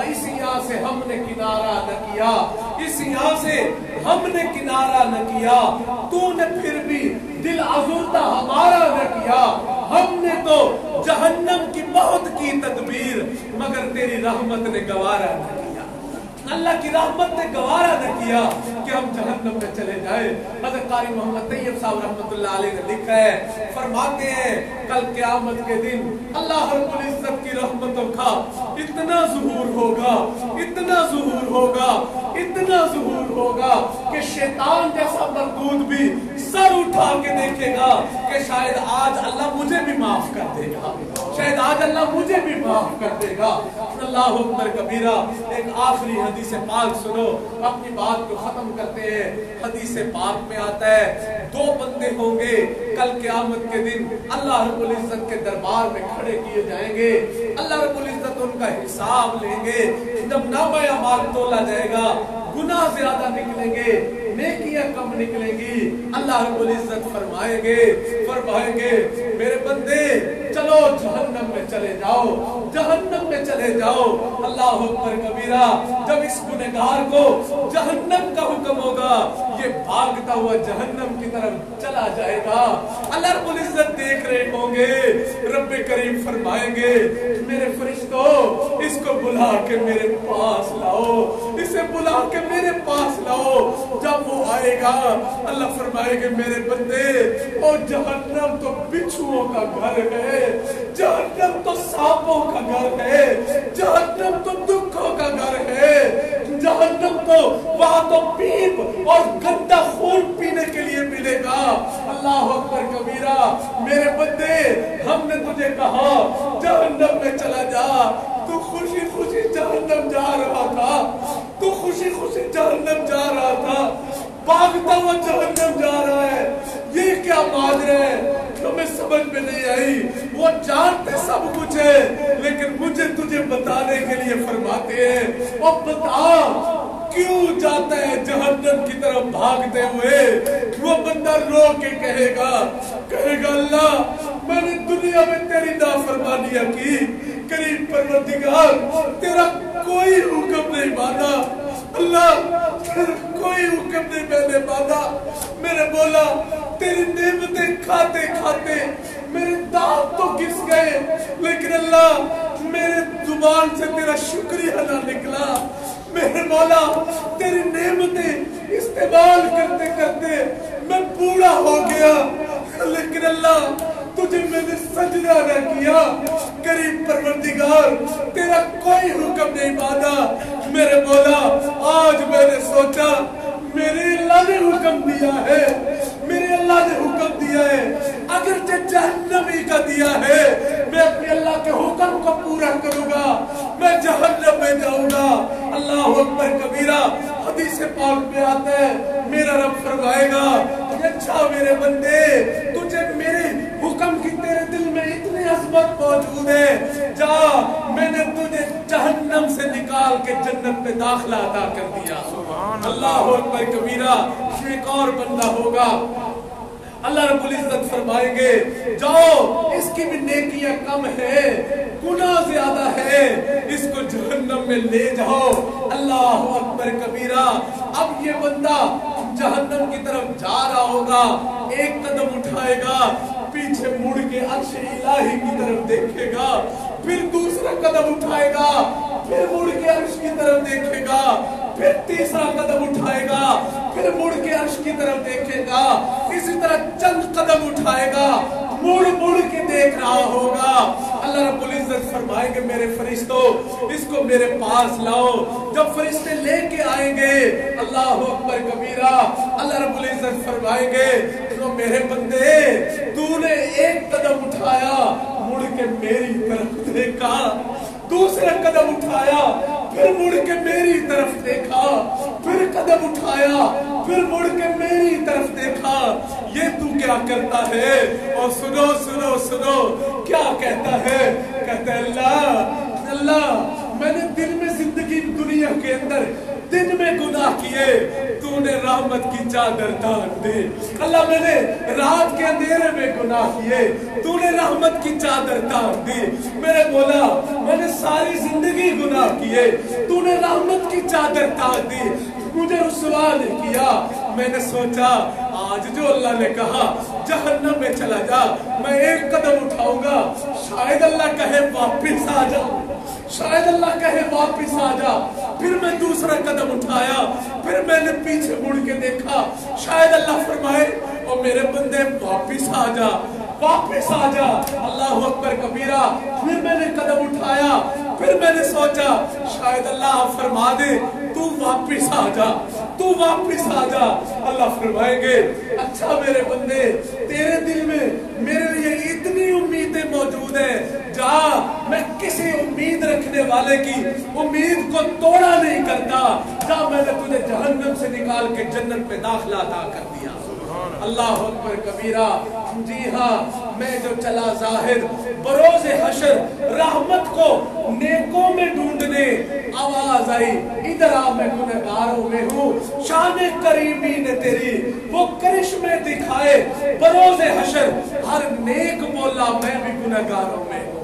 इस यहाँ से हमने किनारा न किया, इस यहाँ से हमने किनारा न किया, तूने फिर भी दिल आज़ुर्दा हमारा न किया। हमने तो जहन्नम की बहुत की तदबीर, मगर तेरी रहमत ने गवारा न किया, अल्लाह की रहमत ने गवारा न किया कि हम जहन्नम में चले जाए। हज़रत कारी मोहम्मद तैयब साहब रहमतुल्लाह अलैह ने लिखा है, फरमाते हैं कल क़यामत के दिन अल्लाह रब्बुल इज्जत की रहमतों का इतना ज़ुहूर होगा, इतना ज़ुहूर होगा, इतना ज़ुहूर होगा कि शैतान जैसा मरदूद भी सर उठा के देखेगा कि शायद आज अल्लाह मुझे भी माफ कर देगा, शायद आज अल्लाह मुझे भी माफ कर देगा। अल्लाह अकबर कबीरा। एक आखिरी हदीस पाक सुनो, अपनी बात को खत्म करते हैं। हदीस पाक में आता है दो बंदे होंगे कल क़यामत के दिन, अल्लाह रब्बुल इज्जत के दरबार में खड़े किए जाएंगे। अल्लाह रब्बुल इज्जत उनका हिसाब लेंगे। जब नामा अमाल तोला जाएगा, गुनाह ज्यादा निकलेंगे, नेकियां कम निकलेंगी। अल्लाह रब्बुल इज्जत फरमाएंगे मेरे बंदे चलो जहन्नम में चले जाओ, जहन्नम में चले जाओ। अल्लाह अकबर कबीरा। जब इस गुनहगार को जहन्नम का हुक्म होगा, ये भागता हुआ जहन्नम की तरफ चला जाएगा। अल्लाह रब्बुल इज्जत देख रहे होंगे, रब्बे करीम फरमाएंगे मेरे फरिश्तों इसको बुला के मेरे पास लाओ, इसे बुला के मेरे पास लाओ। जब वो आएगा, अल्लाह फरमाएंगे मेरे बंदे, और जहन्नम तो बिच्छुओं का घर है, जहन्नम तो सांपों का घर है, जहन्नम तो दुखों का घर है, जहन्नम तो वहां तो पीप और गंदा खून पीने के लिए मिलेगा। अल्लाह अकबर कबीरा। मेरे बंदे, हमने तुझे कहा जहन्नम में चला जा, तू खुशी खुशी जहन्नम जा रहा था, तू खुशी खुशी जहन्नम जा रहा था, भागता हुआ जहन्नम जा रहा है। ये क्या माजरा है, हमें समझ में नहीं आई। वो जानते सब कुछ है, लेकिन मुझे तुझे बताने के लिए फरमाते हैं। और बता क्यों जाता है जहन्नम की तरफ भागते हुए। वो बंदा रो के कहेगा अल्लाह मैंने दुनिया में तेरी नाफरमानियां की, करीम परवरदिगार तेरा कोई हुक्म नहीं माना, अल्लाह कोई हुक्म नहीं मैंने माना। मेरे बोला तेरी नेमतें खाते खाते मेरे दांत तो घिस गए, लेकिन अल्लाह मेरे जुबान से तेरा शुक्रिया ना निकला। मेरे मौला तेरी नेमतें इस्तेमाल करते करते मैं बूढ़ा हो गया, लेकिन अल्लाह तुझे मैंने सजदा न किया। करीब परवरदिगार तेरा कोई हुक्म नहीं माना। मेरे मौला आज मैंने सोचा मेरे अल्लाह ने हुक्म दिया है, मेरे अल्लाह ने हुक्म दिया है, अगर जहन्नमी का दिया है मैं अपने अल्लाह के हुक्म को पूरा करूंगा, मैं जहन्नम में जाऊंगा। अल्लाह अकबर कबीरा। हदीस पाक में आता है मेरा रब फरमाएगा अच्छा मेरे बंदे तुझे मेरे हुक्म की तेरे दिल में इतनी अजमत मौजूद है, जा मैंने तुझे जहन्नम से निकाल के जन्नत में दाखिला अता कर दिया। अल्लाह अकबर कबीरा। एक और बंदा होगा अल्लाह रब्बुल इज्जत फरमाएंगे जाओ इसकी भी नेकियां कम है, गुनाह ज्यादा है, इसको जहन्नम में ले जाओ। अल्लाह अकबर कबीरा। अब ये बंदा जहन्नम की तरफ जा रहा होगा, एक कदम उठाएगा, पीछे मुड़ के अर्श इलाही की तरफ देखेगा, फिर दूसरा कदम उठाएगा, फिर मुड़ के अर्श की तरफ देखेगा, फिर तीसरा कदम उठाएगा, फिर मुड़ के अर्श की तरफ देखेगा, इसी तरह चंद कदम उठाएगा, मुड़ मुड़ के देख रहा होगा। अल्लाह रब्बुल इज्जत फरमाएंगे मेरे फरिश्तों इसको मेरे पास लाओ। जब फरिश्ते लेके आएंगे अल्लाह अकबर कबीरा, अल्लाह रब्बुल इज्जत फरमाएंगे तो मेरे बंदे तूने एक कदम उठाया, मुड़ के मेरी तरफ देखा, दूसरा कदम उठाया, फिर मुड़ के मेरी तरफ देखा, फिर कदम उठाया, फिर मुड़ के मेरी तरफ देखा, ये तू क्या करता है? और सुनो सुनो सुनो क्या कहता है? कहता है अल्लाह अल्लाह मैंने दिन में जिंदगी दुनिया के अंदर दिन में गुनाह किए, तूने रहमत की चादर तान दी। अल्लाह मैंने रात के अंधेरे में गुनाह किए, तूने रहमत की चादर तान दी। मेरे मौला मैंने सारी जिंदगी गुनाह किए, तूने रहमत की चादर तान दी, मुझे रुसवा नहीं किया। मैंने सोचा आज जो अल्लाह ने कहा जहन्नम में चला जा, मैं एक कदम उठाऊंगा, शायद अल्लाह कहे वापिस आ जा, शायद अल्लाह कहे वापिस आ जा। फिर मैं दूसरा कदम उठाया, फिर मैंने पीछे मुड़ के देखा, शायद अल्लाह फरमाए और मेरे बंदे वापिस आ जा, वापिस आ जा। अल्लाह अकबर कबीरा। फिर मैंने कदम उठाया, फिर मैंने सोचा शायद अल्लाह फरमा दे तू वापिस आ जा, तू वापिस आ जा। अल्लाह फरमाएंगे अच्छा मेरे बंदे तेरे दिल में मेरे लिए इतनी उम्मीदें मौजूद है, जा मैं किसी उम्मीद रखने वाले की उम्मीद को तोड़ा नहीं करता, जा मैंने तुझे जहन्नम से निकाल के जन्नत में दाखिला अता कर दिया। अल्लाह अकबर कबीरा। जी हाँ मैं जो चला जाहिर बरोज़े हशर रहमत को नेकों में ढूंढने, आवाज आई इधर आ मैं गुनहगारों में हूँ, शाने करीमी ने तेरी वो करिश्मे दिखाए, बरोज़े हशर हर नेक बोला मैं भी गुनहगारों में हूँ।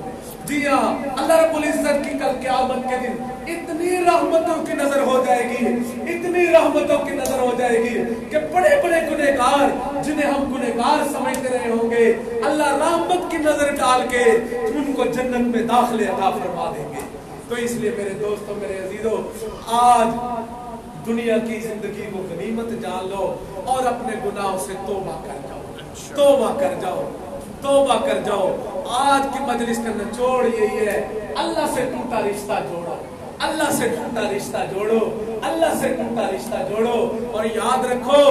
जी हाँ अल्लाह रब्बुल इज्जत की कल क़यामत के दिन इतनी रहमतों की नजर हो जाएगी, इतनी रहमतों की नजर हो जाएगी कि बड़े बड़े गुनहगार जिन्हें हम गुनहगार समझते रहे होंगे, अल्लाह रहमत की नजर डाल के उनको जन्नत में दाखिले अता फरमा देंगे। तो इसलिए मेरे दोस्तों मेरे अजीजों आज दुनिया की जिंदगी को गनीमत जान लो और अपने गुनाहों से तौबा कर जाओ, तौबा कर जाओ, तौबा कर जाओ। आज की मजलिस का निचोड़ यही है, अल्लाह से टूटा रिश्ता जोड़ो, अल्लाह से टूटा रिश्ता जोड़ो, अल्लाह से टूटा रिश्ता जोड़ो। और याद रखो,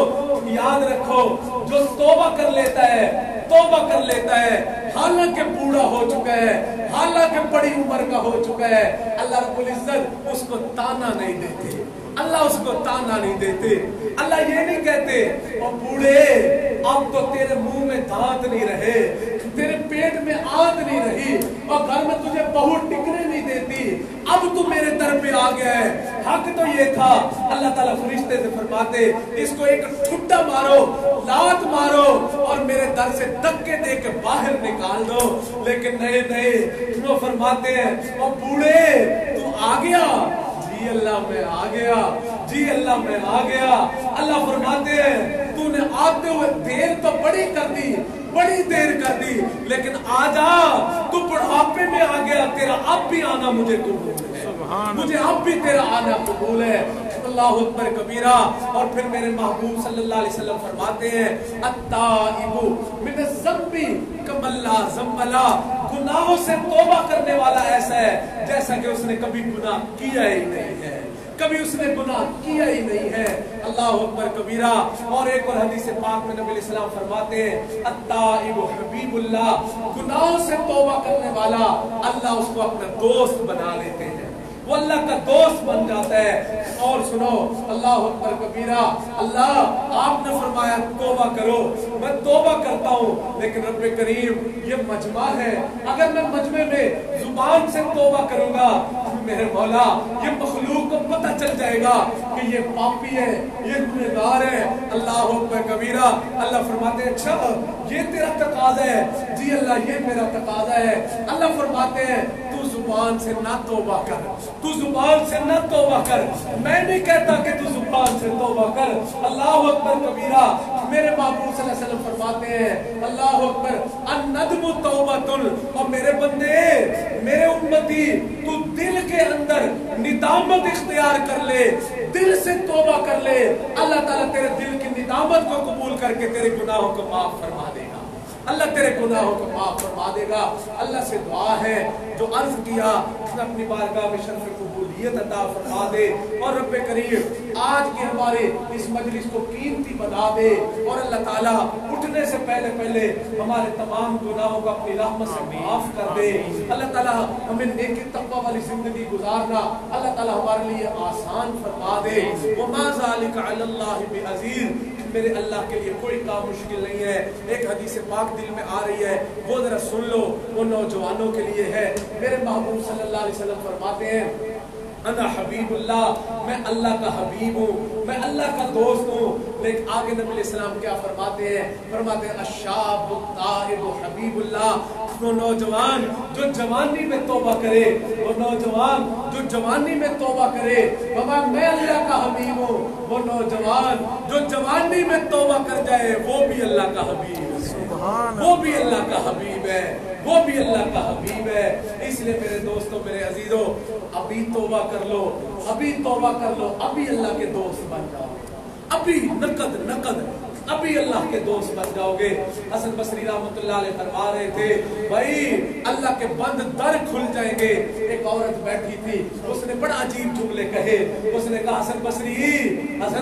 याद रखो जो तौबा कर लेता है, तौबा कर लेता है, हालांकि बूढ़ा हो चुका है, हालांकि बड़ी उम्र का हो चुका है, अल्लाह रब्बुल इज्जत उसको ताना नहीं देते, अल्लाह उसको ताना नहीं देते। अल्लाह ये नहीं कहते और बूढ़े अब तो तेरे मुंह में दांत नहीं रहे, तेरे पेट में आंत नहीं रही और घर में तुझे बहू टिकने नहीं देती, अब तू मेरे दर पे आ गया है। हक तो ये था, अल्लाह ताला फरिश्ते से फरमाते इसको एक ठुड्डा मारो, लात मारो और मेरे दर से धक्के दे के बाहर निकाल दो, लेकिन नहीं नहीं वो फरमाते हैं और बूढ़े तू आ गया, जी अल्लाह मैं आ गया, जी अल्लाह मैं आ गया। अल्लाह फरमाते हैं तूने आते हुए देर तो बड़ी कर दी, बड़ी देर कर दी, लेकिन आजा तू बुढ़ापे में आ गया, तेरा अब भी आना मुझे कबूल है, मुझे अब भी तेरा आना कबूल है। अल्लाहु अकबर कबीरा। और फिर मेरे महबूब सल्लल्लाहु अलैहि वसल्लम फरमाते हैं अत्ताइबु मिनज़्ज़म्बि कमल्ला ज़म्मला, गुनाहों से तौबा करने वाला ऐसा है जैसा कि उसने कभी गुनाह किया ही नहीं है, कभी उसने गुनाह किया ही नहीं है। अल्लाहु अकबर कबीरा। और एक और हदीस पाक में नबी सल्लल्लाहु अलैहि वसल्लम फरमाते हैं अत्ताइबु हबीबुल्लाह, गुनाहों से तौबा करने वाला अल्लाह उसको अपना दोस्त बना लेते हैं, वो अल्लाह का दोस्त बन जाता है। और सुनो अल्लाह अकबर कबीरा, अल्लाह आपने फरमाया तौबा करो, मैं तौबा करता हूँ, लेकिन रब्बे करीम ये मजमा है, अगर मैं मजमे में जुबान से तौबा करूंगा मेरे मौला ये मखलूक को पता चल जाएगा कि ये पापी है, ये गुनहगार है। अल्लाह अकबर कबीरा। अल्लाह फरमाते हैं अच्छा ये तेरा तकाजा है? जी अल्लाह ये मेरा तकाजा है। अल्लाह फरमाते हैं तू जुबान से ना तौबा कर, तू जुबान से ना तौबा कर, मैं नहीं कहता कि तू जुबान से तौबा कर। अल्लाह अकबर कबीरा। मेरे महबूब सल्लल्लाहु अलैहि वसल्लम फरमाते हैं अल्लाह अकबर अन्नदमु तौबतुन, और मेरे बंदे मेरे उम्मती तू दिल के अंदर निदामत इख्तियार कर ले, दिल से तौबा कर ले, अल्लाह ताला तेरे दिल की निदामत को कबूल करके तेरे गुनाहों को माफ फरमा देगा, अल्लाह तेरे गुनाहों को माफ फरमा देगा। अल्लाह से दुआ है जो अर्ज किया उसने अपनी बारगाह में शर्फ कबूलियत अता फरमा दे, और रब्बे करीम आज के हमारे इस मजलिस को कीमती बना दे, और अल्लाह ताला उठने से पहले पहले हमारे तमाम गुनाहों को अपनी रहमत से माफ कर दे। अल्लाह ताला हमें नेकी तक़वा वाली जिंदगी गुजारना अल्लाह ताला हमारे लिए आसान फरमा दे। व मा ज़ालिका अलल्लाहि बिअज़ीज़, मेरे अल्लाह के लिए कोई काम मुश्किल नहीं है। एक हदीस पाक दिल में आ रही है, वो जरा सुन लो, वो नौजवानों के लिए है। मेरे महबूब सल्लल्लाहु अलैहि वसल्लम फरमाते हैं अना हबीबुल्लाह, मैं अल्लाह का हबीब हूँ, मैं अल्लाह का दोस्त हूँ। लेकिन आगे नबी सल्लल्लाहु क्या फरमाते हैं? फरमाते हैं अशाबु ताइबु हबीबुल्लाह, वो नौजवान जो जवानी में तौबा करे, वो नौजवान जो जवानी में तौबा करे, मैं अल्लाह का हबीब हूँ। वो नौजवान जो जवानी में तौबा कर जाए वो भी अल्लाह का हबीब है, वो भी अल्लाह का हबीब है, वो भी अल्लाह का हबीब है। इसलिए मेरे दोस्तों मेरे अजीजों अभी तौबा कर लो, अभी तौबा कर लो, अभी अल्लाह के दोस्त बन जाओ, अभी नकद नकद अभी अल्लाह के दोस्त बन जाओगे। हसन बसरी रहमतुल्लाह अलैह फरमा रहे थे भाई अल्लाह के बंद दर खुल जाएंगे। एक औरत बैठी थी, उसने बड़ा अजीब जुमले कहे। उसने कहा हसन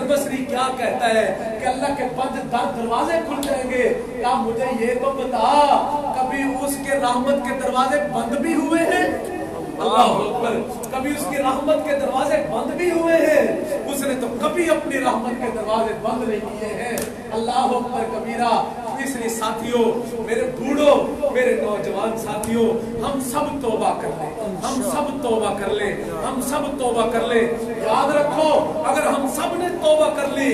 बसरी क्या कहता है कि अल्लाह के बंद दर दरवाजे खुल जाएंगे? क्या मुझे ये तो बता कभी उसके रहमत के दरवाजे बंद भी हुए हैं? अल्लाह अकबर, कभी उसकी रहमत के दरवाजे बंद भी हुए हैं? उसने तो कभी अपनी रहमत के दरवाजे बंद नहीं किए हैं। अल्लाह अकबर कबीरा। इसलिए साथियों, मेरे बूढ़ों, मेरे नौजवान साथियों, हम सब तौबा कर ले, हम सब तौबा कर ले, हम सब तौबा कर ले। याद रखो अगर हम सब ने तौबा कर ली,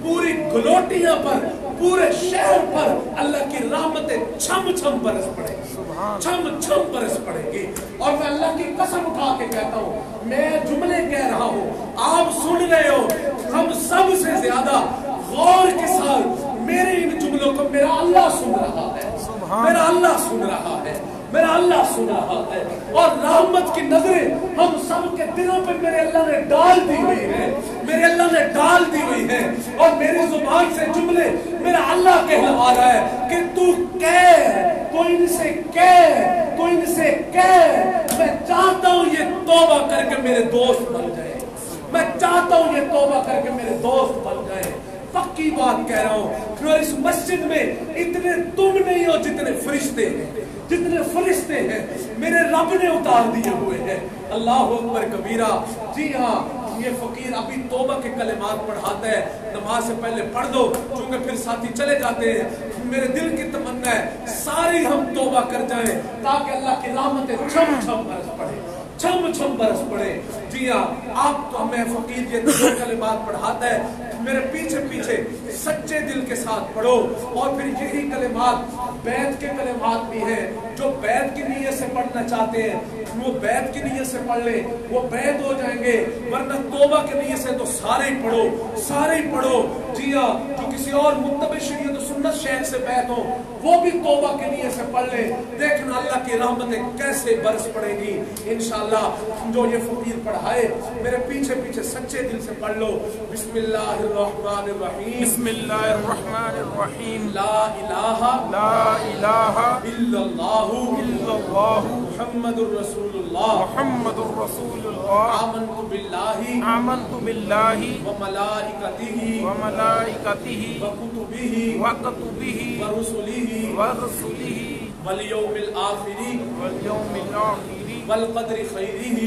पूरी गलोटियां पर, पूरे शहर पर अल्लाह की रहमतें छम छम बरस पड़ेगी, छम छम बरस पड़ेगी। और मैं अल्लाह की कसम उठा के कहता हूँ, मैं जुमले कह रहा हूँ, आप सुन रहे हो, हम सब से ज्यादा गौर के साथ मेरे इन जुमलों को मेरा अल्लाह सुन रहा है, मेरा अल्लाह सुन रहा है, मेरा अल्लाह सुन रहा है। और रहमत की नजरें हम सब के दिलों पे मेरे अल्लाह ने डाल दी हुई है, मेरे अल्लाह ने डाल दी हुई है। और मेरी जुबान से जुमले मेरा अल्लाह कहलवा रहा है कि तू कह, तो इनसे कह, तो इनसे कह, मैं चाहता हूं ये तौबा करके मेरे दोस्त बन जाए, मैं चाहता हूं ये तौबा करके मेरे दोस्त बन जाए। पक्की बात कह रहा हूं। और इस मस्जिद में इतने तुम नहीं हो जितने फरिश्ते हैं, जितने फरिश्ते हैं मेरे रब ने उतार दिए हुए हैं। अल्लाह अकबर कबीरा। जी हाँ, ये फकीर अभी तौबा के कलिमात पढ़ाता है, नमाज से पहले पढ़ दो, क्योंकि फिर साथी चले जाते हैं। मेरे दिल की तमन्ना है सारी हम तौबा कर जाएं ताकि अल्लाह की रहमतें छम छम बरस पड़े, छम छम बरस पड़े। जी हाँ, आप तो हमें फकीर ये दो कलिमात पढ़ाता है, मेरे पीछे पीछे सच्चे दिल के साथ पढ़ो। और फिर यही कलिमात बैत के कलिमात भी हैं, जो बैत की नीयत से पढ़ना चाहते हैं वो बैत की नीयत से पढ़ ले, वो बैत हो जाएंगे। वरना तौबा की नीयत से तो सारे ही पढ़ो, सारे ही पढ़ो। जी हाँ, जो किसी और मुत्तबे शरीयत और सुन्नत शेख से बैत हो वो भी तौबा के नियत से पढ़ ले, देखना अल्लाह की रहमतें कैसे बरस पड़ेगी इंशाअल्लाह। जो ये फकीर पढ़ाए मेरे पीछे पीछे सच्चे दिल से पढ़ लो। बिस्मिल्लाहिर्रहमानिर्रहीम, बिस्मिल्लाहिर्रहमानिर्रहीम। ला इलाहा इल्लल्लाहु मुहम्मदुर रसूलुल्लाह आमन्तु बिल्लाहि व मलाइकतिहि व कुतुबिहि व रुसुलिहि वल यौमिल आखिरि वल क़द्रि खैरिहि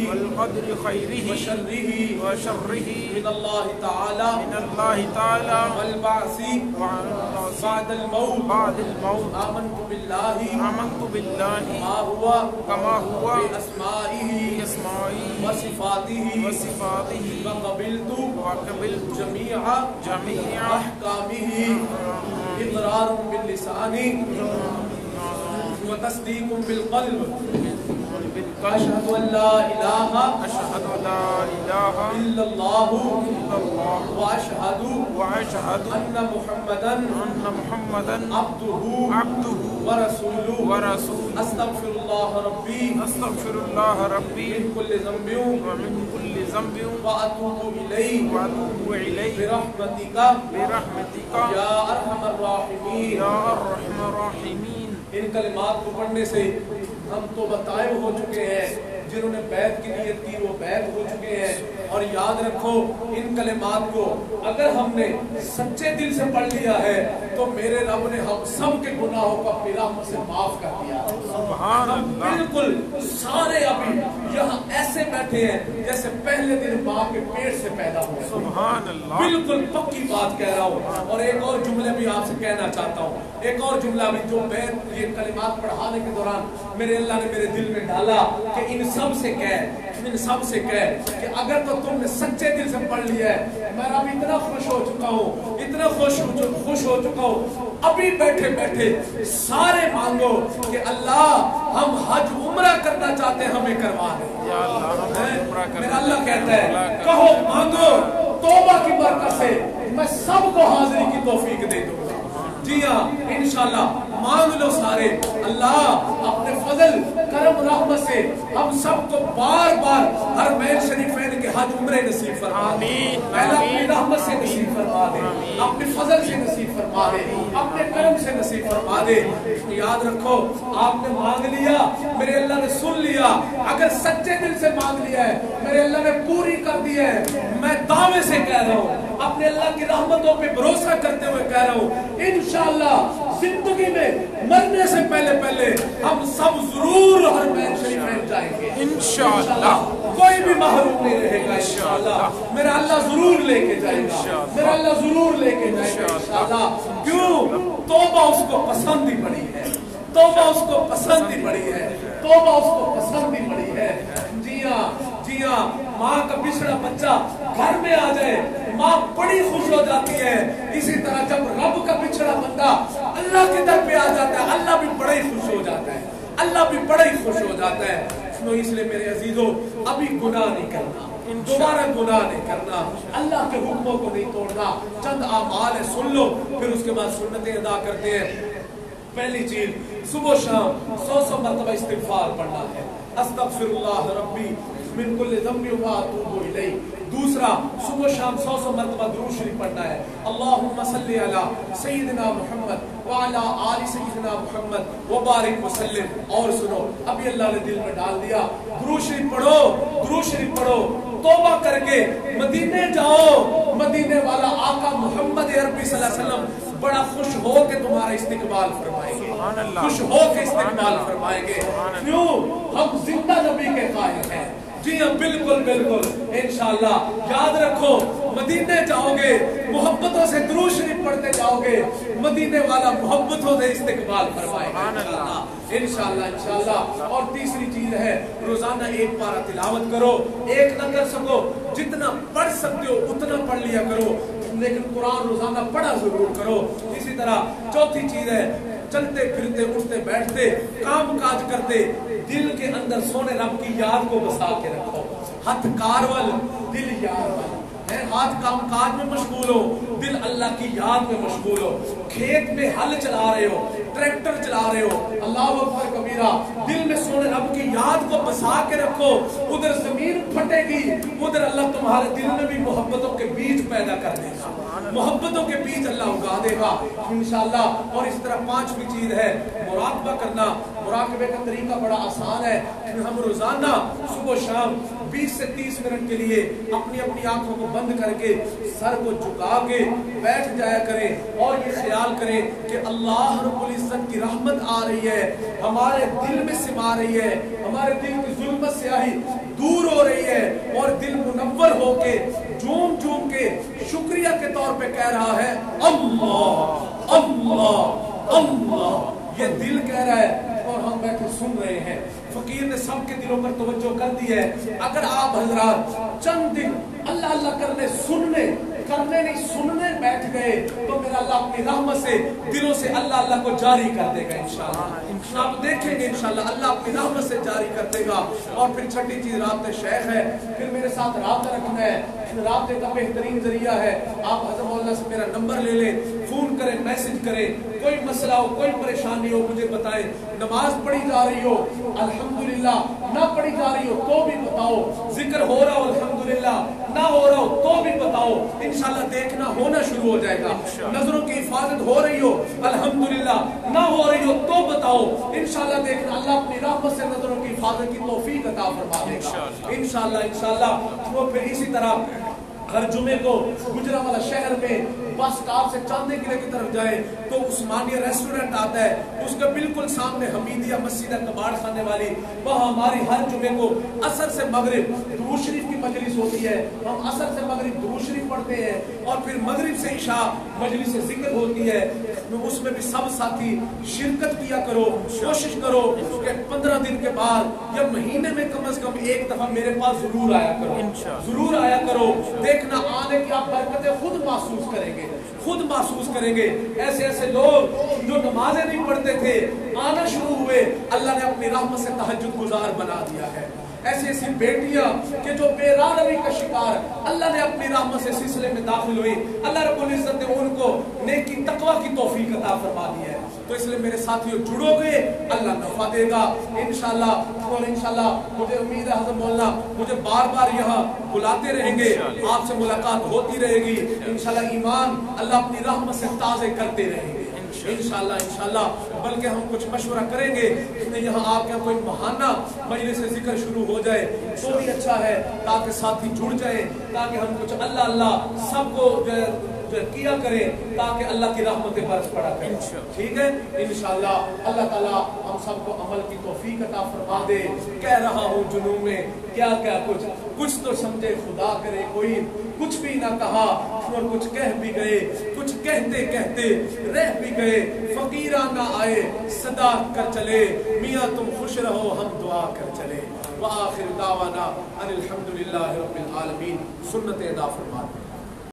व शर्रिहि मिनल्लाहि तआला वल बाअसी बअदल मौत आमन्तु बिल्लाहि कमा हुवा बि अस्माइहि व सिफातिहि व क़बिलतु जमीअ अहकामिहि इक़रारुम बिल लिसानी व तस्दीकुम बिल क़ल्ब अशहदु अल्ला इलाहा इल्लल्लाहु व अशहदु अन्ना मुहम्मदन अब्दुहु व रसूलुहु अस्तगफिरुल्लाह रब्बी मिन कुल्लि ज़ंबिन व अतूबु इलैहि बिरहमतिका या अरहमर राहिमीन। इन कलिमात को पढ़ने से हम तो बताए हो चुके हैं, जिन्होंने बैत की नियत की वो बैत हो चुके हैं। और याद रखो इन कलिमात को अगर हमने सच्चे दिल से पढ़ लिया है तो मेरे रब ने हम सब के गुनाहों को अपनी रहमत से माफ कर दिया। हम बिल्कुल सारे अभी यहाँ ऐसे बैठे हैं जैसे पहले दिन माँ के पेट से पैदा हुए। बिल्कुल पक्की बात कह रहा हूँ। और एक और जुमले भी आपसे कहना चाहता हूँ, एक और जुमला भी जो बैत ये कलिमात पढ़ाने के दौरान मेरे अल्लाह ने मेरे दिल में डाला कि इन सब से कह कि अगर तो तुमने सच्चे दिल से पढ़ लिया है, मैं अभी इतना खुश हो चुका हूँ, इतना खुश हो चुका हूँ, अभी बैठे बैठे सारे मांगो कि अल्लाह हम हज उम्रा करना चाहते हैं, हमें करवा दे। मेरा अल्लाह कहता है कहो मांगो, तौबा की बरकत से मैं सबको हाजिरी की तौफीक दे दूंगा। जी हाँ इंशाल्लाह मांग लो सारे। अल्लाह अपने फजल करम रहमत से हम सबको बार बार हरमैन शरीफैन के हज उम्रे नसीब फरमा दे, अपनी रहमत से नसीब फरमा दे, अपने फजल से नसीब फरमा दे, अपने करम से नसीब फरमा दे। याद रखो आपने मांग लिया, मेरे अल्लाह ने सुन लिया। अगर सच्चे दिल से मांग लिया है मेरे अल्लाह ने पूरी कर दी है। मैं दावे से कह रहा हूँ, अपने अल्लाह की रहमतों पे भरोसा करते हुए कह रहा हूँ, इंशाअल्लाह जिंदगी में मरने से पहले हम सब जरूर हरमैन शरीफ जाएंगे इंशाअल्लाह। कोई भी महरूम नहीं रहेगा इंशाअल्लाह। मेरा अल्लाह जरूर लेके जाएगा, मेरा अल्लाह जरूर लेके जाएगा इंशाअल्लाह। क्यों? तौबा उसको पसंद ही बड़ी है, तौबा उसको पसंद ही बड़ी है, तौबा उसको पसंद ही बड़ी है। जी हाँ माँ का बिछड़ा बच्चा घर में आ जाए माँ बड़ी खुश हो जाती है। इसी तरह जब रब का बिछड़ा बंदा अल्लाह के दर पे आ जाता है, अल्लाह भी बड़ा ही खुश हो जाता है, अल्लाह भी बड़ा ही खुश हो जाता है। सुनो इसलिए मेरे अजीजों अभी गुनाह नहीं करना, दोबारा गुनाह नहीं करना, अल्लाह के हुक्मों को नहीं तोड़ना। चंद आमाल है सुन लो, फिर उसके बाद सुन्नतें अदा करते हैं। पहली चीज सुबह शाम 100 मरतबा इस्तिगफार पढ़ना है, अस्तगफिरुल्लाह रब्बी मिन कुल्लि ज़ंबिन व अतूबु इलैहि। दूसरा सुबह शाम 100 मरतबा दुरूद शरीफ पढ़ना है, अल्लाहुम्मा सल्लि अला सय्यिदिना मुहम्मद व अला आलि सय्यिदिना मुहम्मद व बारिक वसल्लिम। और सुनो अभी अल्लाह ने दिल में डाल दिया, दुरूद शरीफ पढ़ो, दुरूद शरीफ पढ़ो, तौबा करके मदीने जाओ। मदीने वाला आका मोहम्मद अरबी सल्लल्लाहु अलैहि वसल्लम बड़ा खुश हो के तुम्हारा इस्तिकबाल फरमाएंगे, खुश हो के इस्तिकबाल फरमाएंगे। क्यों? हम जिंदा नबी के कायल हैं। जी हाँ बिल्कुल बिल्कुल इंशाअल्लाह। याद रखो मदीने जाओगे मोहब्बतों से दुरूद शरीफ पढ़ते जाओगे, मदीने वाला मोहब्बतों से इस्तिकबाल फरमाएगा इंशाअल्लाह इंशाअल्लाह। और तीसरी चीज है रोजाना एक पारा तिलावत करो, एक न कर सको जितना पढ़ सकते हो उतना पढ़ लिया करो, लेकिन कुरान रोजाना पढ़ा जरूर करो। इसी तरह चौथी चीज है चलते फिरते उठते बैठते काम काज करते दिल के अंदर सोने रब की याद को बसा के रखो। हथ कारवल दिल यार ہاتھ کام کاج میں مشغول ہو، دل اللہ کی یاد میں مشغول ہو، کھیت میں ہل چلا رہے ہو، ٹریکٹر چلا رہے ہو، اللہ اکبر کبیرہ، دل میں سونے رب کی یاد کو بسا کے رکھو، ادھر زمین پھٹے گی، ادھر اللہ تمہارے دل میں بھی محبتوں کے بیج پیدا کر دے گا، محبتوں کے بیج اللہ اگا دے گا انشاءاللہ۔ اور اس طرح پانچویں چیز ہے مراقبہ کرنا۔ مراقبے کا طریقہ بڑا آسان ہے، ہم روزانہ صبح شام 20 سے 30 منٹ کے لیے اپنی اپنی آنکھوں کو بند کر کے سر کو جھکا کے بیٹھ جایا کریں اور یہ خیال کریں کہ اللہ رب العزت کی رحمت آ رہی ہے، ہمارے دل میں سما رہی ہے، ہمارے دل کی ظلمت سیاہی دور ہو رہی ہے اور دل منور ہو کے جھوم جھوم کے شکریہ کے طور پہ کہہ رہا ہے اللہ اللہ اللہ، یہ دل کہہ رہا ہے اور ہم بیٹھے سن رہے ہیں۔ فقیر نے سب کے دلوں پر توجہ کر دی ہے۔ اگر آپ حضرات چند دن اللہ اللہ کرنے نہیں سننے بیٹھ گئے تو میرا اللہ اپنی رحمت سے دلوں سے اللہ اللہ کو جاری کر دے گا انشاءاللہ۔ آپ دیکھیں گے انشاءاللہ اللہ اپنی رحمت سے جاری کر دے گا۔ اور پھر چھٹی چیز رابطہ شیخ ہے، پھر میرے ساتھ رابطہ رکھنا ہے۔ رابطے کا بہترین ذریعہ ہے آپ حضرت مولانا سے میرا نمبر لے لیں، فون کریں، میسج کریں، کوئی مسئلہ ہو، کوئی پریشانی ہو مجھے بتائیں۔ نماز پڑھی جا رہی ہو الحمدللہ، نہ پڑھی جا رہی ہو تو بھی بتاؤ، ذکر ہو رہا ہو الحمدللہ، نہ ہو رہا ہو تو بھی بتاؤ، انشاءاللہ دیکھنا ہونا شروع ہو جائے گا۔ نظروں کی حفاظت ہو رہی ہو الحمدللہ، نہ ہو رہی ہو تو بتاؤ، انشاءاللہ دیکھنا اللہ اپنی رحمت سے نظروں کی حفاظت کی توفیق عطا فرما دے گا انشاءاللہ۔ وہ پھر اسی طرح ہر جمعے کو گجرانوالہ شہر میں بس اسٹاپ سے چاندنی قلعے کی طرف جائیں تو عثمانیہ ریسٹورنٹ آتا ہے، اس کے بالکل سامنے حمیدیہ مسجد ہے کباڑ خانے والی، وہاں ہماری ہر جمعے کو عصر سے مغرب درود شریف کی مجلس ہوتی ہے۔ ہم عصر سے مغرب درود شریف پڑھتے ہیں اور پھر مغرب سے عشاء مجلس ذکر ہوتی ہے، اس میں بھی سب ساتھی شرکت کیا کرو۔ کوشش کرو کہ 15 دن کے بعد یا مہینے میں کم از کم ایک دفعہ میرے پاس ضرور آیا کرو، ضرور آیا کرو۔ دیکھنا آنے کی آپ برکتیں خود محسوس کریں گے، خود محسوس کریں گے۔ ایسے ایسے لوگ جو نمازیں نہیں پڑھتے تھے آنا شروع ہوئے، اللہ نے اپنی رحمت سے تہجد گزار بنا دیا ہے۔ ایسی ایسی بیٹیاں کہ جو بے راہی کا شکار، اللہ نے اپنی رحمت سے سلسلے میں داخل ہوئی، اللہ رب العزت نے ان کو نیکی تقوی کی توفیق عطا فرما دی ہے۔ تو اس لیے میرے ساتھیوں جڑو گے، اللہ نفع دے گا انشاءاللہ۔ اور انشاءاللہ مجھے امید ہے حضرت مولانا مجھے بار بار یہاں بلاتے رہیں گے، آپ سے ملاقات ہوتی رہے گی انشاءاللہ۔ ایمان اللہ اپنی رحمت سے تازے کرتے رہیں گے انشاءاللہ۔ بلکہ ہم کچھ مشورہ کریں گے کہ یہاں آپ کے کوئی ماہانہ مجلس ذکر شروع ہو جائے تو بھی اچھا ہے، تاکہ ساتھی جڑ جائیں، تاکہ ہم کچھ اللہ اللہ سب کو کیا کریں، تاکہ اللہ کی رحمت برس پڑا کریں۔ ٹھیک ہے انشاءاللہ۔ اللہ تعالیٰ ہم سب کو عمل کی توفیق عطا فرما دے۔ کہہ رہا ہوں جنوں میں کیا کیا کچھ تو سمجھے خدا کرے کوئی، کچھ بھی نہ کہا اور کچھ کہہ بھی گئے، کچھ کہتے کہتے رہ بھی گئے، فقیران نہ آئے صدا کر چلے، میاں تم خوش رہو ہم دعا کر چلے۔ وآخر دعوانا ان الحمدللہ رب العالمین۔ سنت ادا فرما دے۔